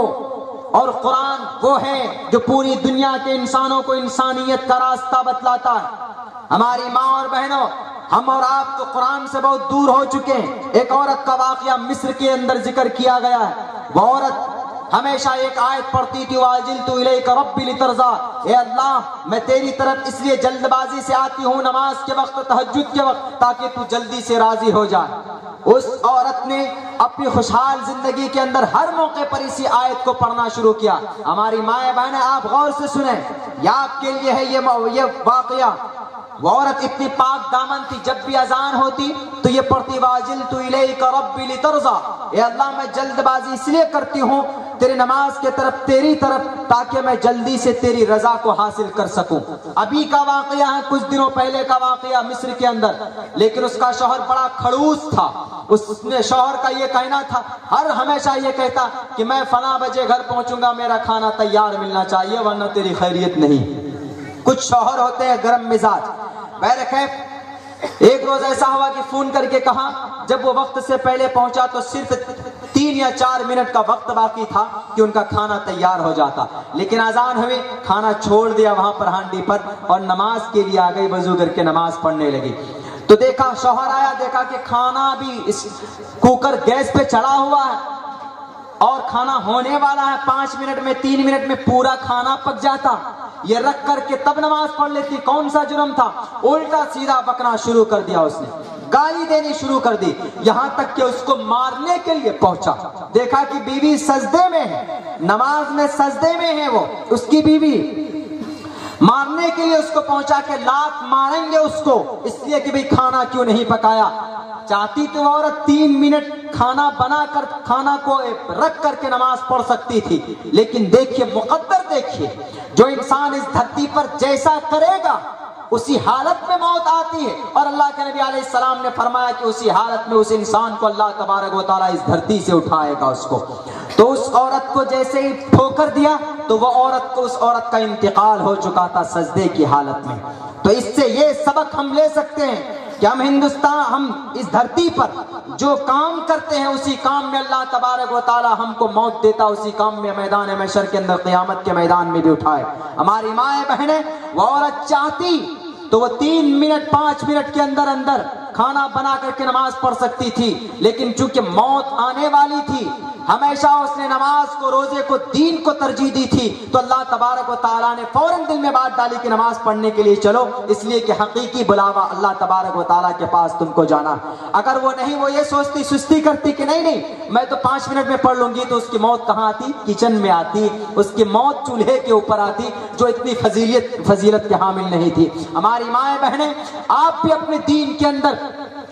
اور قرآن وہ ہے جو پوری دنیا کے انسانوں کو انسانیت کا راستہ بتلاتا ہے۔ ہماری ماں اور بہنوں، ہم اور آپ تو قرآن سے بہت دور ہو چکے ہیں۔ ایک عورت کا واقعہ مصر کے اندر ذکر کیا گیا ہے، وہ عورت ہمیشہ ایک آیت پڑھتی تھی وَعَجِلْتُ إِلَيْكَ رَبِّ لِتَرْضَىٰ، اے اللہ میں تیری طرف اس لیے جلد بازی سے آتی ہوں نماز کے وقت، تہجد کے وقت، تاکہ تو جلدی سے راضی ہو جائے۔ اس عورت نے اپنی خوشحال زندگی کے اندر ہر موقع پر اسی آیت کو پڑھنا شروع کیا. ہماری مائیں بہنیں آپ غور سے سنیں، یہ آپ کے لیے ہے یہ واقعہ. وہ عورت اتنی پاک دامن تھی، جب بھی اذان ہوتی تو یہ پڑھتی واجلت الیک ربی لترضی، اے اللہ میں جلد بازی اس لیے کرتی ہوں تیری نماز کے طرف، تیری طرف، تاکہ میں جلدی سے تیری رضا کو حاصل کر سکوں. ابھی کا واقعہ ہے، کچھ دنوں پہلے کا واقعہ مصر کے اندر. لیکن اس کا شوہر بڑا کھڑوس تھا. اس نے شوہر کا یہ کہنا تھا، ہمیشہ یہ کہتا کہ میں فلاں بجے گھر پہنچوں گا، میرا کھانا تیار ملنا چاہیے ورنہ تیری خیریت نہیں. کچھ شوہر ہوتے ہیں گرم مزاج. بہرکیف ایک روز ایسا ہوا کہ فون کر کے کہا، جب وہ وقت سے پہلے پہنچا تو صرف 3 یا 4 منٹ کا وقت باقی تھا کہ ان کا کھانا تیار ہو جاتا. لیکن اذان ہوئی، کھانا چھوڑ دیا وہاں پر ہانڈی پر اور نماز کے لیے آ گئی، وضو کر کے نماز پڑھنے لگی. تو دیکھا، شوہر آیا، دیکھا کہ کھانا بھی اس کوکر گیس پہ چڑھا ہوا ہے اور کھانا ہونے والا ہے. 5 منٹ میں 3 منٹ میں پورا کھانا پک جاتا. یہ رکھ کر کے تب نماز پڑھ لیتی. کون سا جرم تھا؟ الٹا سیدھا بکنا شروع کر دیا اس نے، گالی دینی شروع کر دی، یہاں تک کہ اس کو مارنے کے لیے پہنچا. دیکھا کہ بیوی سجدے میں ہے، نماز میں سجدے میں ہے، وہ اس کی بیوی مارنے کے لیے اس کو پہنچا کہ لات ماریں گے اس کو، اس لیے کہ بھئی کھانا کیوں نہیں پکایا. چاہتی تو عورت 3 منٹ کھانا بنا کر کھانا کو رکھ کر کے نماز پڑھ سکتی تھی. لیکن دیکھیے مقدر، دیکھیے جو انسان اس دھرتی پر جیسا کرے گا اسی حالت میں موت آتی ہے. اور اللہ کے نبی علیہ السلام نے فرمایا کہ اسی حالت میں اس انسان کو اللہ تبارک و تعالیٰ اس دھرتی سے اٹھائے گا اس کو. تو اس عورت کو جیسے ہی ٹھوکر دیا تو وہ عورت کو، اس عورت کا انتقال ہو چکا تھا سجدے کی حالت میں. تو اس سے یہ سبق ہم لے سکتے ہیں کہ ہم اس دھرتی پر جو کام کرتے ہیں اسی کام میں اللہ تبارک و تعالی ہم کو موت دیتا، اسی کام میں میدان محشر کے اندر قیامت کے میدان میں بھی اٹھائے. ہماری مائیں بہنیں، وہ عورت چاہتی تو وہ 3 منٹ 5 منٹ کے اندر اندر کھانا بنا کر کے نماز پڑھ سکتی تھی. لیکن چونکہ موت آنے والی تھی، ہمیشہ اس نے نماز کو، روزے کو، دین کو ترجیح دی تھی. تو اللہ تبارک و تعالیٰ نے فوراً دل میں بات ڈالی کہ نماز پڑھنے کے لیے چلو، اس لیے کہ حقیقی بلاوا اللہ تبارک و تعالیٰ کے پاس تم کو جانا. اگر وہ نہیں، وہ یہ سوچتی، سستی کرتی کہ نہیں میں تو 5 منٹ میں پڑھ لوں گی، تو اس کی موت کہاں آتی؟ کچن میں آتی. اس کی موت چولہے کے اوپر آتی، جو اتنی فضیلت کے حامل نہیں تھی. ہماری مائیں بہنیں، آپ بھی اپنے دین کے اندر،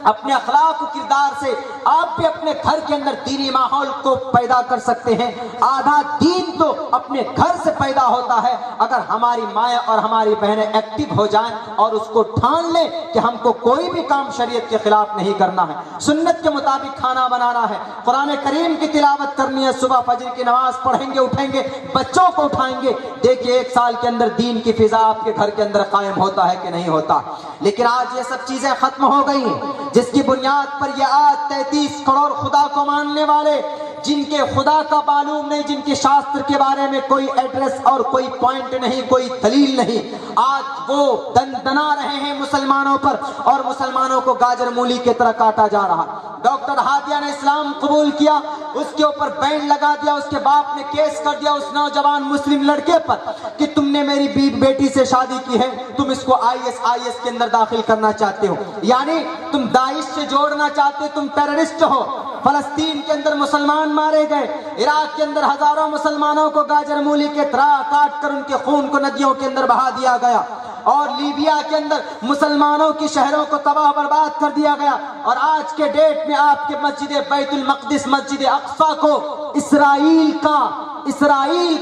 اپنے اخلاق و کردار سے آپ بھی اپنے گھر کے اندر دینی ماحول کو پیدا کر سکتے ہیں. آدھا دین تو اپنے گھر سے پیدا ہوتا ہے. اگر ہماری مائیں اور ہماری بہنیں ایکٹیو ہو جائیں اور اس کو ٹھان لیں کہ ہم کو کوئی بھی کام شریعت کے خلاف نہیں کرنا ہے، سنت کے مطابق کھانا بنانا ہے، قرآن کریم کی تلاوت کرنی ہے، صبح فجر کی نماز پڑھیں گے، اٹھیں گے، بچوں کو اٹھائیں گے. دیکھیے 1 سال کے اندر دین کی فضا آپ کے گھر کے اندر قائم ہوتا ہے کہ نہیں ہوتا. لیکن آج یہ سب چیزیں ختم ہو گئی ہیں، جس کی بنیاد پر یہ آج 33 کروڑ خدا کو ماننے والے، جن کے خدا کا معلوم نہیں، جن کے شاستر کے بارے میں کوئی ایڈریس اور کوئی پوائنٹ نہیں، کوئی دلیل نہیں، آج وہ دندنا رہے ہیں مسلمانوں پر اور مسلمانوں کو گاجر مولی کی طرح کاٹا جا رہا. ڈاکٹر ہادیہ نے اسلام قبول کیا، اس کے اوپر بین لگا دیا، اس کے باپ نے کیس کر دیا اس نوجوان مسلم لڑکے پر کہ تم نے میری بیٹی سے شادی کی ہے، تم اس کو IS کے اندر داخل کرنا چاہتے ہو، یعنی تم داعش سے جوڑنا چاہتے، تم ٹیررسٹ ہو. فلسطین کے اندر مسلمان مارے گئے، عراق کے اندر ہزاروں مسلمانوں کو گاجر مولی کے طرح کاٹ کر ان کے خون کو ندیوں کے اندر بہا دیا گیا، اور لیبیا کے اندر مسلمانوں کی شہروں کو تباہ برباد کر دیا گیا. اور آج کے ڈیٹ میں آپ کے مسجد بیت المقدس، مسجد اقصی کو اسرائیل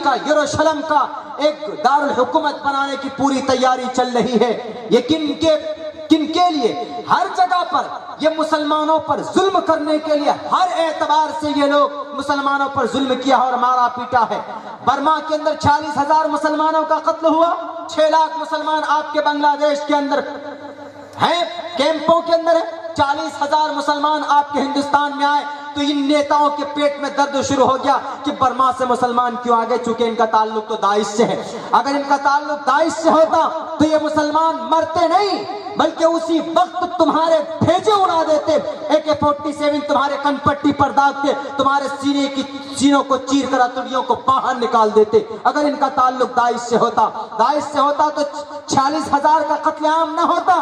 کا یروشلم کا ایک دارالحکومت بنانے کی پوری تیاری چل رہی ہے. یہ کن کے لیے؟ ہر جگہ پر یہ مسلمانوں پر ظلم کرنے کے لیے، ہر اعتبار سے یہ لوگ مسلمانوں پر ظلم کیا اور مارا پیٹا ہے. برما کے اندر 40,000 مسلمانوں کا قتل ہوا، 6 لاکھ مسلمان آپ کے بنگلہ دیش کے اندر ہیں، کیمپوں کے اندر ہے. 40,000 مسلمان آپ کے ہندوستان میں آئے تو ان نیتاؤں کے پیٹ میں درد شروع ہو گیا کہ برما سے مسلمان کیوں آگے، چونکہ ان کا تعلق تو داعش سے ہے. اگر ان کا تعلق داعش سے ہوتا تو یہ مسلمان مرتے نہیں، بلکہ اسی وقت تمہارے بھیجے اڑا دیتے، AK-47 تمہارے کن پٹی پر داغتے، تمہارے سینوں کو چیر کر اتڑیوں کو باہر نکال دیتے. اگر ان کا تعلق داعش سے ہوتا تو 46,000 کا قتل عام نہ ہوتا.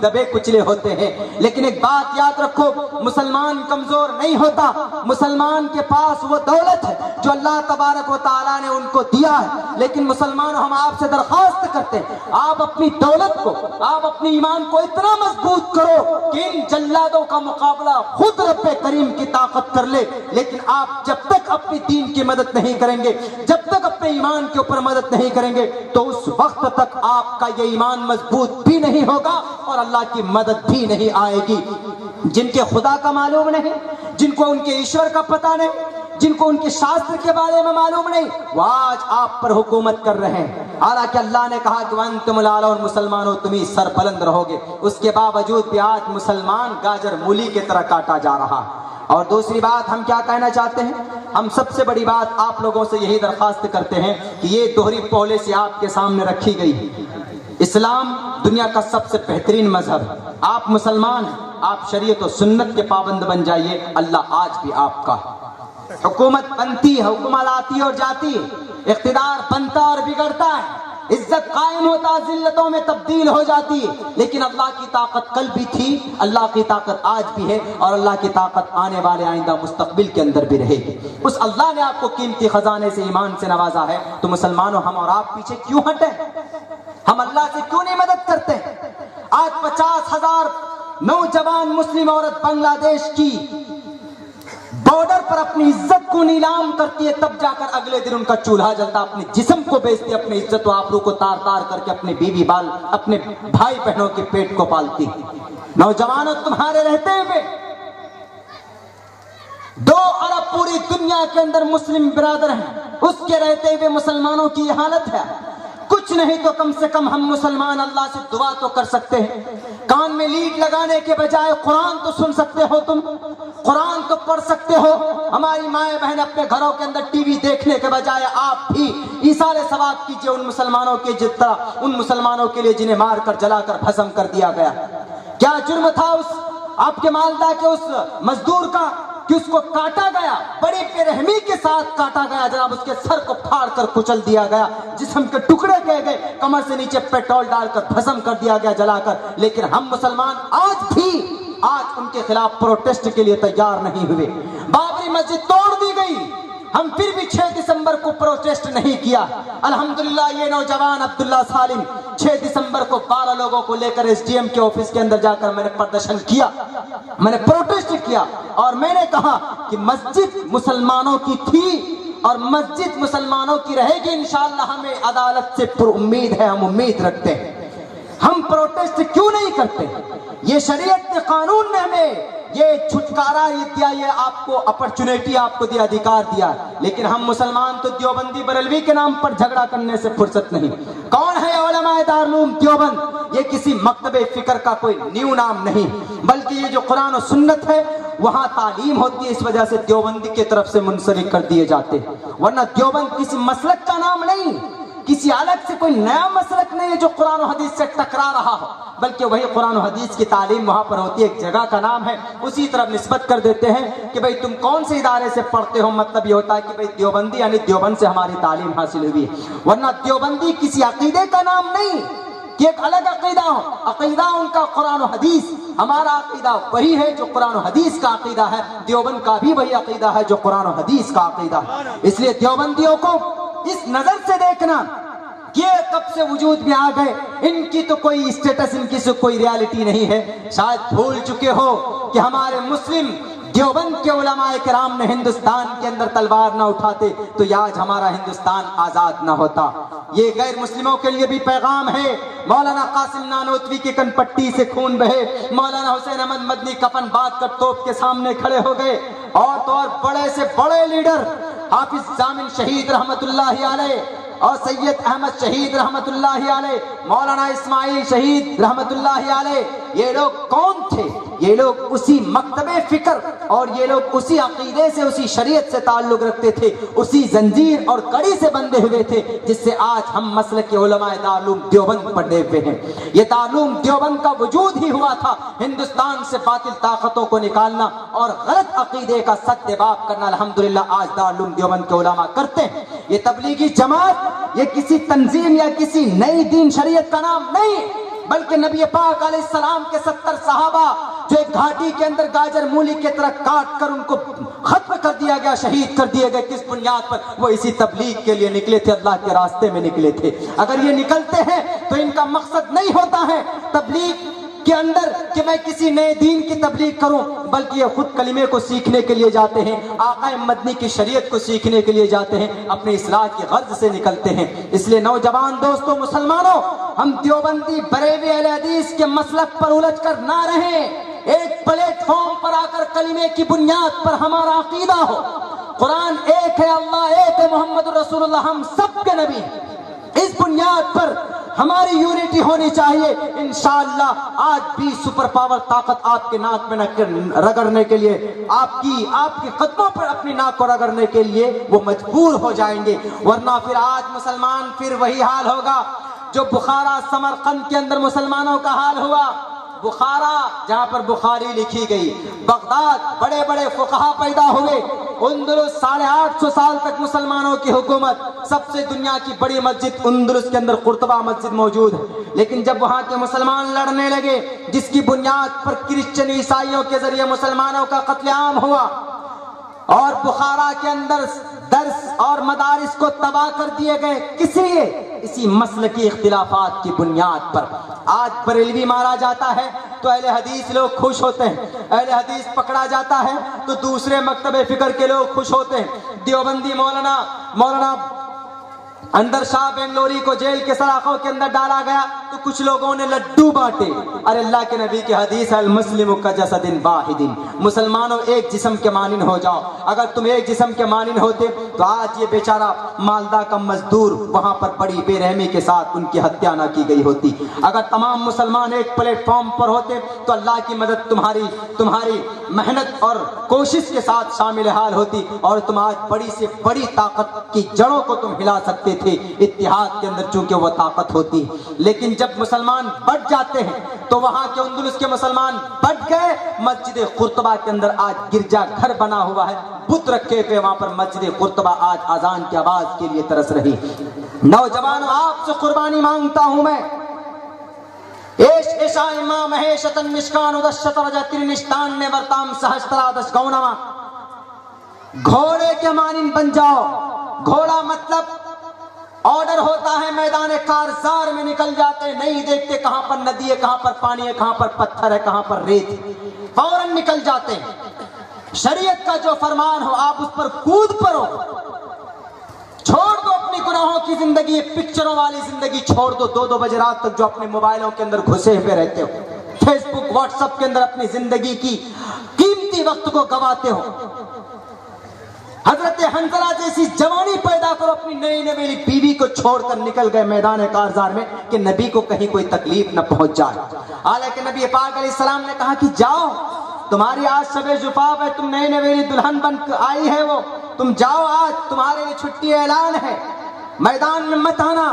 دبے کچلے ہوتے ہیں. لیکن ایک بات یاد رکھو، مسلمان کمزور نہیں ہوتا. مسلمان کے پاس وہ دولت ہے جو اللہ تبارک و تعالیٰ نے ان کو دیا ہے. لیکن مسلمانوں، ہم آپ سے درخواست کرتے ہیں، آپ اپنی دولت کو، آپ اپنی ایمان کو اتنا مضبوط کرو کہ ان جلادوں کا مقابلہ خود رب کریم کی طاقت کر لے. لیکن آپ جب تک اپنی دین کی مدد نہیں کریں گے، جب تک اپنے ایمان کے اوپر مدد نہیں کریں گے، تو اس وقت تک آپ کا یہ ایمان مضبوط بھی نہیں ہوگا اور اللہ کی مدد بھی نہیں آئے گی. جن کے خدا کا معلوم نہیں، جن کو ان کے ایشور کا پتہ نہیں، جن کو ان کے شاستر کے بارے میں معلوم نہیں، وہ آج آپ پر حکومت کر رہے ہیں. حالانکہ اللہ نے کہا کہ وَأَنْتُمُ الْأَعْلَوْنَ، مسلمانوں تم ہی سر بلند رہو گے. اس کے باوجود بھی آج مسلمان گاجر مولی کی طرح کاٹا جا رہا. اور دوسری بات ہم کیا کہنا چاہتے ہیں، ہم سب سے بڑی بات آپ لوگوں سے یہی درخواست کرتے ہیں کہ یہ دوہری پالیسی آپ کے سامنے رکھی گئی. اسلام دنیا کا سب سے بہترین مذہب. آپ مسلمان ہیں، آپ شریعت و سنت کے پابند بن جائیے، اللہ آج بھی آپ کا. حکومت بنتی ہے، حکومت آتی اور جاتی ہے، اقتدار بنتا اور بگڑتا ہے، عزت قائم ہوتا، ذلتوں میں تبدیل ہو جاتی ہے. لیکن اللہ کی طاقت کل بھی تھی، اللہ کی طاقت آج بھی ہے، اور اللہ کی طاقت آنے والے آئندہ مستقبل کے اندر بھی رہے گی. اس اللہ نے آپ کو قیمتی خزانے سے، ایمان سے نوازا ہے. تو مسلمانوں، ہم اور آپ پیچھے کیوں ہٹیں؟ ہم اللہ سے کیوں نہیں مدد کرتے؟ آج 50,000 نوجوان مسلم عورت بنگلہ دیش کی بارڈر پر اپنی عزت کو نیلام کرتی ہے، تب جا کر اگلے دن ان کا چولہا جلتا، اپنے جسم کو بیچتی، اپنی عزت و آبرو کو تار تار کر کے اپنے بیوی بال، اپنے بھائی بہنوں کے پیٹ کو پالتی. نوجوانوں، تمہارے رہتے ہوئے 2 ارب پوری دنیا کے اندر مسلم برادر ہیں، اس کے رہتے ہوئے مسلمانوں کی یہ حالت ہے. کچھ نہیں تو کم سے کم ہم مسلمان اللہ سے دعا تو کر سکتے ہیں. کان میں لیڈ لگانے کے بجائے قرآن تو سن سکتے ہو، تم قرآن تو پڑھ سکتے ہو. ہماری مائیں بہن اپنے گھروں کے اندر ٹی وی دیکھنے کے بجائے آپ بھی ایثار ثواب کیجئے ان مسلمانوں کے جتنا، ان مسلمانوں کے لیے جنہیں مار کر جلا کر بھسم کر دیا گیا. کیا جرم تھا اس آپ کے مالدہ کے اس مزدور کا کہ اس کو کاٹا گیا، بڑی بے رحمی کے ساتھ کاٹا گیا جناب. اس کے سر کو پھاڑ کر کچل دیا گیا، جسم کے ٹکڑے کیے گئے، کمر سے نیچے پیٹرول ڈال کر بھسم کر دیا گیا، جلا کر. لیکن ہم مسلمان آج ان کے خلاف پروٹیسٹ کے لیے تیار نہیں ہوئے. بابری مسجد توڑ دی گئی، ہم پھر بھی 6 دسمبر کو پروٹیسٹ نہیں کیا. الحمدللہ یہ نوجوان عبداللہ سالم 6 دسمبر کو 12 لوگوں کو لے کر SDM کے آفس کے اندر جا کر میں نے پردرشن کیا، میں نے پروٹیسٹ کیا، اور میں نے کہا کہ مسجد مسلمانوں کی تھی اور مسجد مسلمانوں کی رہے گی. انشاءاللہ ہمیں عدالت سے پر امید ہے، ہم امید رکھتے ہیں. ہم پروٹیسٹ کیوں نہیں کرتے؟ یہ شریعت کے قانون نے ہمیں یہ چھٹکارا دیا، یہ آپ کو اپرچونیٹی آپ کو دیا، ادھیکار دیا. لیکن ہم مسلمان تو دیوبندی بریلوی کے نام پر جھگڑا کرنے سے فرصت نہیں. کون ہے علماء دارالعلوم دیوبند؟ یہ کسی مکتب فکر کا کوئی نیو نام نہیں، بلکہ یہ جو قرآن و سنت ہے وہاں تعلیم ہوتی ہے، اس وجہ سے دیوبندی کی طرف سے منسلک کر دیے جاتے. ورنہ دیوبند کسی مسلک کا نام نہیں، کسی الگ سے کوئی نیا مسلک نہیں ہے جو قرآن و حدیث سے ٹکرا رہا ہو، بلکہ وہی قرآن و حدیث کی تعلیم وہاں پر ہوتی ہے. ایک جگہ کا نام ہے، اسی طرف نسبت کر دیتے ہیں کہ بھئی تم کون سے ادارے سے پڑھتے ہو. مطلب یہ ہوتا ہے کہ بھئی دیوبندی یعنی دیوبند سے ہماری تعلیم حاصل ہوئی ہے. ورنہ دیوبندی کسی عقیدے کا نام نہیں کہ ایک الگ عقیدہ ہو. عقیدہ ان کا قرآن و حدیث، ہمارا عقیدہ وہی ہے جو قرآن و حدیث کا عقیدہ ہے. دیوبند کا بھی وہی عقیدہ ہے جو قرآن و حدیث کا عقیدہ ہے. اس لیے دیوبندیوں کو اس نظر سے دیکھنا کہ کب سے وجود میں آ گئے، ان کی تو کوئی اسٹیٹس، ان کی سے کوئی ریالٹی نہیں ہے. شاید بھول چکے ہو کہ ہمارے مسلم دیوبند کے علماء کرام نے ہندوستان کے اندر تلوار نہ اٹھاتے تو یہ آج ہمارا ہندوستان آزاد نہ ہوتا. یہ غیر مسلموں کے لیے بھی پیغام ہے. مولانا قاسم نانوتوی کی کن پٹی سے خون بہے، مولانا حسین احمد مدنی کفن باندھ کر توپ کے سامنے کھڑے ہو گئے، اور تو اور بڑے سے بڑے لیڈر حافظ ضامن شہید رحمت اللہ علیہ اور سید احمد شہید رحمت اللہ علیہ، مولانا اسماعیل شہید رحمت اللہ علیہ، یہ لوگ کون تھے؟ یہ لوگ اسی مکتب فکر اور یہ لوگ اسی عقیدے سے، اسی شریعت سے تعلق رکھتے تھے، اسی زنجیر اور کڑی سے بندھے ہوئے تھے جس سے آج ہم مسلک علماء دارالعلوم دیوبند پڑھے ہوئے ہیں. یہ دارالعلوم دیوبند کا وجود ہی ہوا تھا ہندوستان سے باطل طاقتوں کو نکالنا اور غلط عقیدے کا سدباب کرنا. الحمدللہ آج دارالعلوم دیوبند کے علماء کرتے ہیں. یہ تبلیغی جماعت یہ کسی تنظیم یا کسی نئی دین شریعت کا نام نہیں، بلکہ نبی پاک علیہ السلام کے 70 صحابہ جو ایک گھاٹی کے اندر گاجر مولی کی طرح کاٹ کر ان کو ختم کر دیا گیا، شہید کر دیے گئے، کس بنیاد پر؟ وہ اسی تبلیغ کے لیے نکلے تھے، اللہ کے راستے میں نکلے تھے۔ اگر یہ نکلتے ہیں تو ان کا مقصد نہیں ہوتا ہے تبلیغ کے اندر کہ میں کسی نئے دین کی تبلیغ کروں، بلکہ یہ خود کلمے کو سیکھنے کے لیے جاتے ہیں، آقا مدنی کی شریعت کو سیکھنے کے لیے جاتے ہیں، اپنی اصلاح کی غرض سے نکلتے ہیں۔ اس لیے نوجوان دوستوں، مسلمانوں، ہم دیوبندی بریلوی اہل حدیث کے مسلک پر الجھ کر نہ رہیں۔ ایک پلیٹ فارم پر آ کر کلمے کی بنیاد پر ہمارا عقیدہ ہو، قرآن ایک ہے، اللہ ایک ہے، محمد رسول اللہ ہم سب کے نبی، اس بنیاد پر ہماری یونٹی ہونی چاہیے۔ انشاءاللہ آج بھی سپر پاور طاقت آپ کے ناک میں رگڑنے کے لیے، آپ کے قدموں پر اپنی ناک کو رگڑنے کے لیے وہ مجبور ہو جائیں گے، ورنہ پھر آج مسلمان پھر وہی حال ہوگا جو بخارا سمرقند کے اندر مسلمانوں کا حال ہوا۔ بخارا جہاں پر بخاری لکھی گئی، بغداد بڑے بڑے فقہا پیدا ہوئے، اندلس 850 سال تک مسلمانوں کی حکومت، سب سے دنیا کی بڑی مسجد اندلس کے اندر قرطبہ مسجد موجود ہے۔ لیکن جب وہاں کے مسلمان لڑنے لگے، جس کی بنیاد پر کرسچن عیسائیوں کے ذریعے مسلمانوں کا قتل عام ہوا اور بخارا کے اندر درس اور مدارس کو تباہ کر دیے گئے، کس لیے؟ اسی مسلکی اختلافات کی بنیاد پر۔ آج بریلوی مارا جاتا ہے تو اہل حدیث لوگ خوش ہوتے ہیں، اہل حدیث پکڑا جاتا ہے تو دوسرے مکتب فکر کے لوگ خوش ہوتے ہیں۔ دیوبندی مولانا اندر شاہ بنگلوری کو جیل کے سلاخوں کے اندر ڈالا گیا تو کچھ لوگوں نے لڈو بانٹے۔ ارے اللہ کے نبی کی حدیث ہے، المسلم کجسد واحد، مسلمانوں ایک جسم کے مانند ہو جاؤ۔ اگر تم ایک جسم کے مانند ہوتے تو آج یہ بیچارہ مالدہ کا مزدور وہاں پر بڑی بے رحمی کے ساتھ ان کی ہتیا نہ کی گئی ہوتی۔ اگر تمام مسلمان ایک پلیٹ فارم پر ہوتے تو اللہ کی مدد تمہاری محنت اور کوشش کے ساتھ شامل حال ہوتی، اور تم آج بڑی سے بڑی طاقت کی جڑوں کو تم ہلا سکتے تھے۔ اتحاد کے اندر چونکہ وہ طاقت ہوتی، لیکن جب مسلمان بٹ جاتے ہیں تو وہاں کے اندلس کے مسلمان بٹ گئے۔ مسجد قرطبہ کے اندر آج گرجا گھر بنا ہوا ہے، بت رکھے پہ وہاں پر مسجد قرطبہ آج اذان کی آواز کے لیے ترس رہی۔ نوجوانوں، آپ سے قربانی مانگتا ہوں میں، ایش ایشا اما مہیشتن نشکان ادشت رجتر نشتان نے ورتام سہسترادش گونما، گھوڑے کے مانند بن جاؤ۔ گھوڑا مطلب آرڈر ہوتا ہے، میدان کارزار میں نکل جاتے، نہیں دیکھتے کہاں پر ندی ہے، کہاں پر پانی ہے، کہاں پر پتھر ہے، کہاں پر ریت ہے، فوراً نکل جاتے ہیں۔ شریعت کا جو فرمان ہو آپ اس پر کود پڑو، چھوڑ دو اپنی گناہوں کی زندگی، پکچروں والی زندگی چھوڑ دو۔ 2 بجے رات تک جو اپنے موبائلوں کے اندر گھسے ہوئے رہتے ہو، فیس بک واٹس ایپ کے اندر اپنی زندگی کی قیمتی وقت کو گواتے ہو، حضرت حنظلہ جیسی جوانی پیدا کرو، اپنی نئی نویلی بیوی کو چھوڑ کر نکل گئے میدان کارزار میں کہ نبی کو کہیں کوئی تکلیف نہ پہنچ جائے۔ حالانکہ نبی پاک علیہ السلام نے کہا کہ جاؤ، تمہاری آج شب زفاف ہے، تم نئی نویلی دلہن بن آئی ہے، وہ تم جاؤ، آج تمہارے لیے چھٹی اعلان ہے، میدان میں مت آنا۔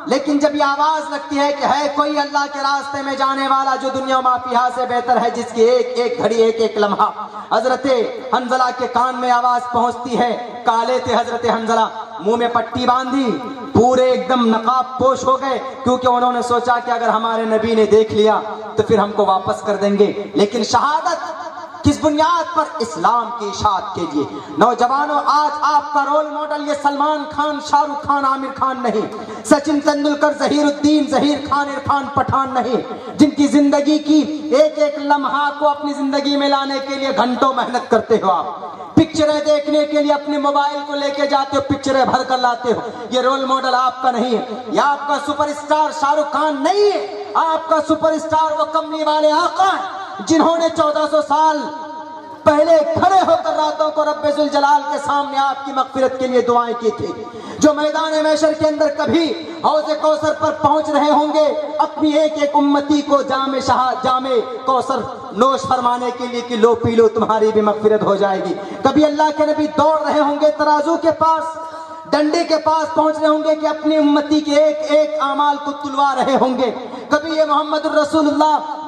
لیکن جب یہ آواز لگتی ہے کہ ہے کوئی اللہ کے راستے میں جانے والا جو دنیا و ما فیہا سے بہتر ہے، جس کی ایک ایک گھڑی ایک ایک لمحہ، حضرت حنظلہ کے کان میں آواز پہنچتی ہے۔ کالے تھے حضرت حنظلہ، منہ میں پٹی باندھی، پورے ایک دم نقاب پوش ہو گئے، کیونکہ انہوں نے سوچا کہ اگر ہمارے نبی نے دیکھ لیا تو پھر ہم کو واپس کر دیں گے۔ لیکن شہادت کس بنیاد پر؟ اسلام کی اشاعت کے لیے۔ نوجوانوں، آج آپ کا رول ماڈل یہ سلمان خان، شاہ رخ خان، عامر خان نہیں، سچن تندولکر، ظہیر الدین، ظہیر خان، عرفان پٹھان نہیں، جن کی زندگی کی ایک ایک لمحہ کو اپنی زندگی میں لانے کے لیے گھنٹوں محنت کرتے ہو۔ آپ پکچریں دیکھنے کے لیے اپنے موبائل کو لے کے جاتے ہو، پکچریں بھر کر لاتے ہو، یہ رول ماڈل آپ کا نہیں ہے۔ یہ آپ کا سپر اسٹار شاہ رخ خان نہیں ہے، آپ کا سپر اسٹار وہ کملی والے آقا ہیں جنہوں نے 1400 سال پہلے کھڑے ہو کر راتوں کو رب ذوالجلال کے سامنے آپ کی مغفرت کے لیے دعائیں کی تھی، جو میدان محشر کے اندر کبھی حوض کوثر پر پہنچ رہے ہوں گے اپنی ایک ایک امتی کو جام کوثر نوش فرمانے کے لیے کہ لو پی لو تمہاری بھی مغفرت ہو جائے گی۔ کبھی اللہ کے نبی دوڑ رہے ہوں گے ترازو کے پاس، ڈنڈے کے پاس پہنچ رہے ہوں گے کہ اپنی امتی کے ایک ایک اعمال کو تلوا رہے ہوں گے۔ کبھی یہ محمد الرسول اللہ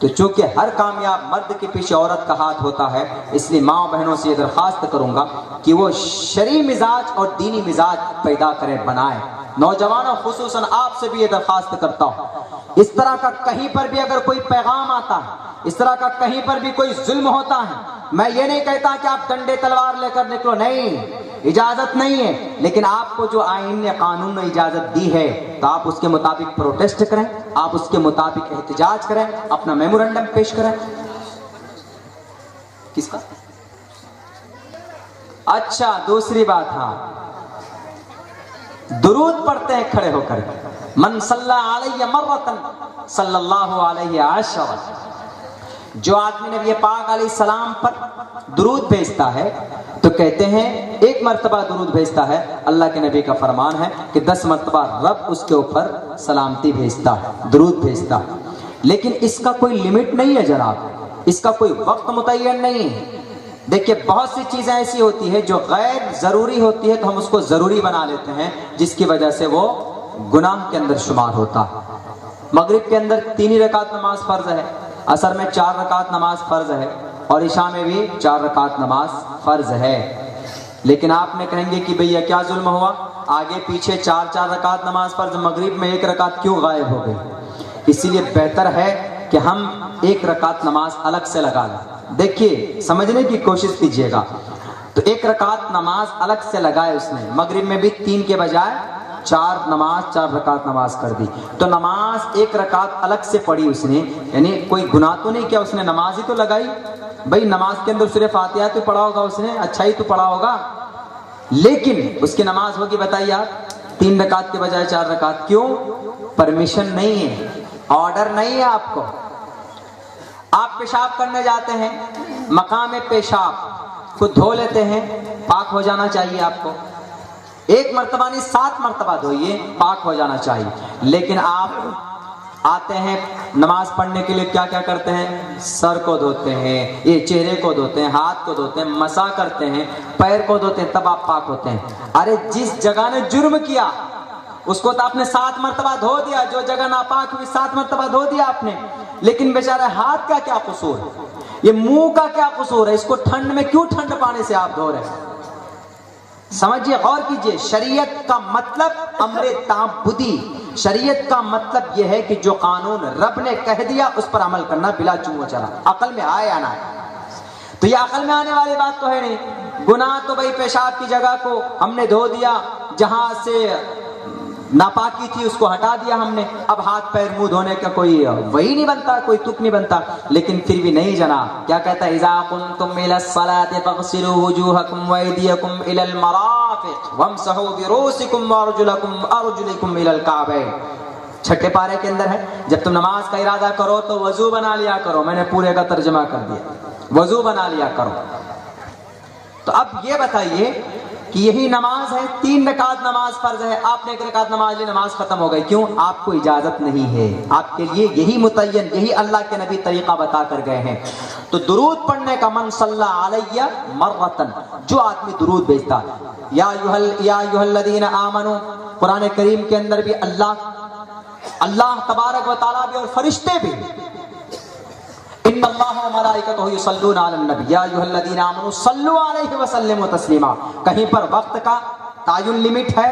تو چونکہ ہر کامیاب مرد کے پیچھے عورت کا ہاتھ ہوتا ہے، اس لیے ماں بہنوں سے یہ درخواست کروں گا کہ وہ شرعی مزاج اور دینی مزاج پیدا کریں، بنائیں۔ نوجوانوں خصوصاً آپ سے بھی یہ درخواست کرتا ہوں، اس طرح کا کہیں پر بھی اگر کوئی پیغام آتا ہے، اس طرح کا کہیں پر بھی کوئی ظلم ہوتا ہے، میں یہ نہیں کہتا کہ آپ ڈنڈے تلوار لے کر نکلو، نہیں، اجازت نہیں ہے، لیکن آپ کو جو آئین نے قانون نے اجازت دی ہے تو آپ اس کے مطابق پروٹیسٹ کریں، آپ اس کے مطابق احتجاج کریں، اپنا میمورنڈم پیش کریں۔ کس کا؟ اچھا، دوسری بات، ہاں، درود پڑھتے ہیں کھڑے ہو کر، من صلی علیہ مرتن صلی اللہ علیہ عشرہ، جو آدمی نبی پاک علیہ السلام پر درود بھیجتا ہے تو کہتے ہیں ایک مرتبہ درود بھیجتا ہے، اللہ کے نبی کا فرمان ہے کہ 10 مرتبہ رب اس کے اوپر سلامتی بھیجتا ہے، درود بھیجتا ہے۔ لیکن اس کا کوئی لمٹ نہیں ہے جناب، اس کا کوئی وقت متعین نہیں ہے۔ دیکھیے بہت سی چیزیں ایسی ہوتی ہے جو غیر ضروری ہوتی ہے تو ہم اس کو ضروری بنا لیتے ہیں، جس کی وجہ سے وہ گناہ کے اندر شمار ہوتا ہے۔ مغرب کے اندر 3 ہی رکعت نماز فرض ہے، عصر میں 4 رکعت نماز فرض ہے، اور عشاء میں بھی 4 رکعت نماز فرض ہے۔ لیکن آپ نے کہیں گے کہ بھئی کیا ظلم ہوا، آگے پیچھے 4 رکعت نماز فرض، مغرب میں 1 رکعت کیوں غائب ہو گئی؟ اسی لیے بہتر ہے کہ ہم 1 رکعت نماز الگ سے لگا لیں۔ دیکھیے سمجھنے کی کوشش کیجئے گا، تو 1 رکعت نماز الگ سے لگائے اس نے، مغرب میں بھی 3 کے بجائے 4 رکعت نماز کر دی، تو نماز 1 رکعت الگ سے پڑھی اس نے، یعنی کوئی گناہ تو نہیں کیا، اس نے نماز ہی تو لگائی۔ بھئی نماز کے اندر سورہ فاتحہ تو پڑھا ہوگا اس نے، اچھا ہی تو پڑھا ہوگا، لیکن اس کی نماز ہوگی بتائیے آپ 3 رکعت کے بجائے 4 رکعت، کیوں؟ پرمیشن نہیں ہے، آرڈر نہیں ہے آپ کو۔ آپ پیشاب کرنے جاتے ہیں، مقام پیشاب کو دھو لیتے ہیں، پاک ہو جانا چاہیے آپ کو، 1 مرتبہ نہیں 7 مرتبہ دھوئیے، پاک ہو جانا چاہیے۔ لیکن آپ آتے ہیں نماز پڑھنے کے لیے، کیا کیا کرتے ہیں؟ سر کو دھوتے ہیں، یہ چہرے کو دھوتے ہیں، ہاتھ کو دھوتے ہیں، مسح کرتے ہیں، پیر کو دھوتے ہیں، تب آپ پاک ہوتے ہیں۔ ارے جس جگہ نے جرم کیا اس کو تو آپ نے 7 مرتبہ دھو دیا، جو جگہ ناپاک ہوئی 7 مرتبہ دھو دیا آپ نے، لیکن بیچارہ ہاتھ کا کیا قصور ہے، یہ منہ کا کیا قصور ہے، اس کو ٹھنڈ میں کیوں ٹھنڈ پانے سے آپ دھو رہے ہیں؟ سمجھیے، غور کیجئے، شریعت کا مطلب امر تعبدی، شریعت کا مطلب یہ ہے کہ جو قانون رب نے کہہ دیا اس پر عمل کرنا بلا چون و چرا، عقل میں آئے یا نہ آئے۔ تو یہ عقل میں آنے والی بات تو ہے نہیں۔ گناہ تو بھائی پیشاب کی جگہ کو ہم نے دھو دیا، جہاں سے ناپاکی تھی اس کو ہٹا دیا ہم نے، اب ہاتھ پیر منہ دھونے کا کوئی وہی نہیں بنتا، کوئی تک نہیں بنتا۔ لیکن پھر بھی نہیں جناب، کیا کہتا ہے؟ اذا قمتم الى الصلاة فاغسلوا وجوهكم وايديكم الى المرافق وامسحوا برؤوسكم وارجلكم الى الكعبين۔ چھٹے پارے کے اندر ہے، جب تم نماز کا ارادہ کرو تو وضو بنا لیا کرو، میں نے پورے کا ترجمہ کر دیا، وضو بنا لیا کرو۔ تو اب یہ بتائیے کہ یہی نماز ہے، 3 رکعت نماز فرض ہے، آپ نے 1 رکعت نماز لی، نماز ختم ہو گئی، کیوں؟ آپ کو اجازت نہیں ہے، آپ کے لیے یہی متعین، یہی اللہ کے نبی طریقہ بتا کر گئے ہیں۔ تو درود پڑھنے کا، من صلی علیہ مرتن، جو آدمی درود بھیجتا ہے، یا ایھا الذین آمنوا، قرآن کریم کے اندر بھی اللہ تبارک و تعالیٰ بھی اور فرشتے بھی، ان اللہ و ملائکتہ یصلون علی النبی یا ایھا الذین آمنوا صلوا علیہ وسلموا تسلیما۔ کہیں پر وقت کا تعین لمٹ ہے؟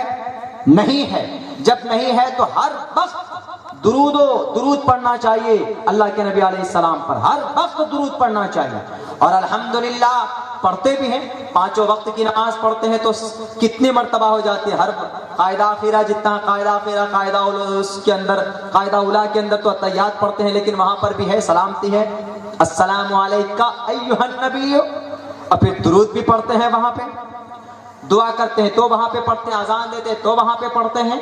نہیں ہے۔ جب نہیں ہے تو ہر وقت درود پڑھنا چاہیے اللہ کے نبی علیہ السلام پر، ہر وقت درود پڑھنا چاہیے۔ اور الحمدللہ پڑھتے بھی ہیں، 5 وقت کی نماز پڑھتے ہیں تو کتنی مرتبہ ہو جاتی ہے؟ ہر قاعدہ اخیرہ، جتنا قاعدہ اخیرہ، قاعدہ اولیٰ کے اندر تو تحیات پڑھتے ہیں، لیکن وہاں پر بھی ہے سلامتی ہے، السلام علیکہ ایھا النبی، اور پھر درود بھی پڑھتے ہیں، وہاں پہ دعا کرتے ہیں تو وہاں پہ پڑھتے ہیں، اذان دیتے ہیں تو وہاں پہ پڑھتے ہیں،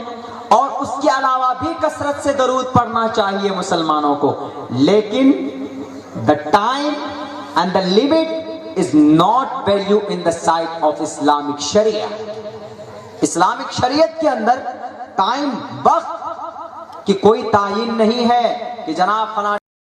اور اس کے علاوہ بھی کثرت سے درود پڑھنا چاہیے مسلمانوں کو۔ لیکن the time and the limit is not value in the sight of Islamic Sharia۔ Islamic شریعت کے اندر ٹائم، وقت کی کوئی تعین نہیں ہے کہ جناب فلاں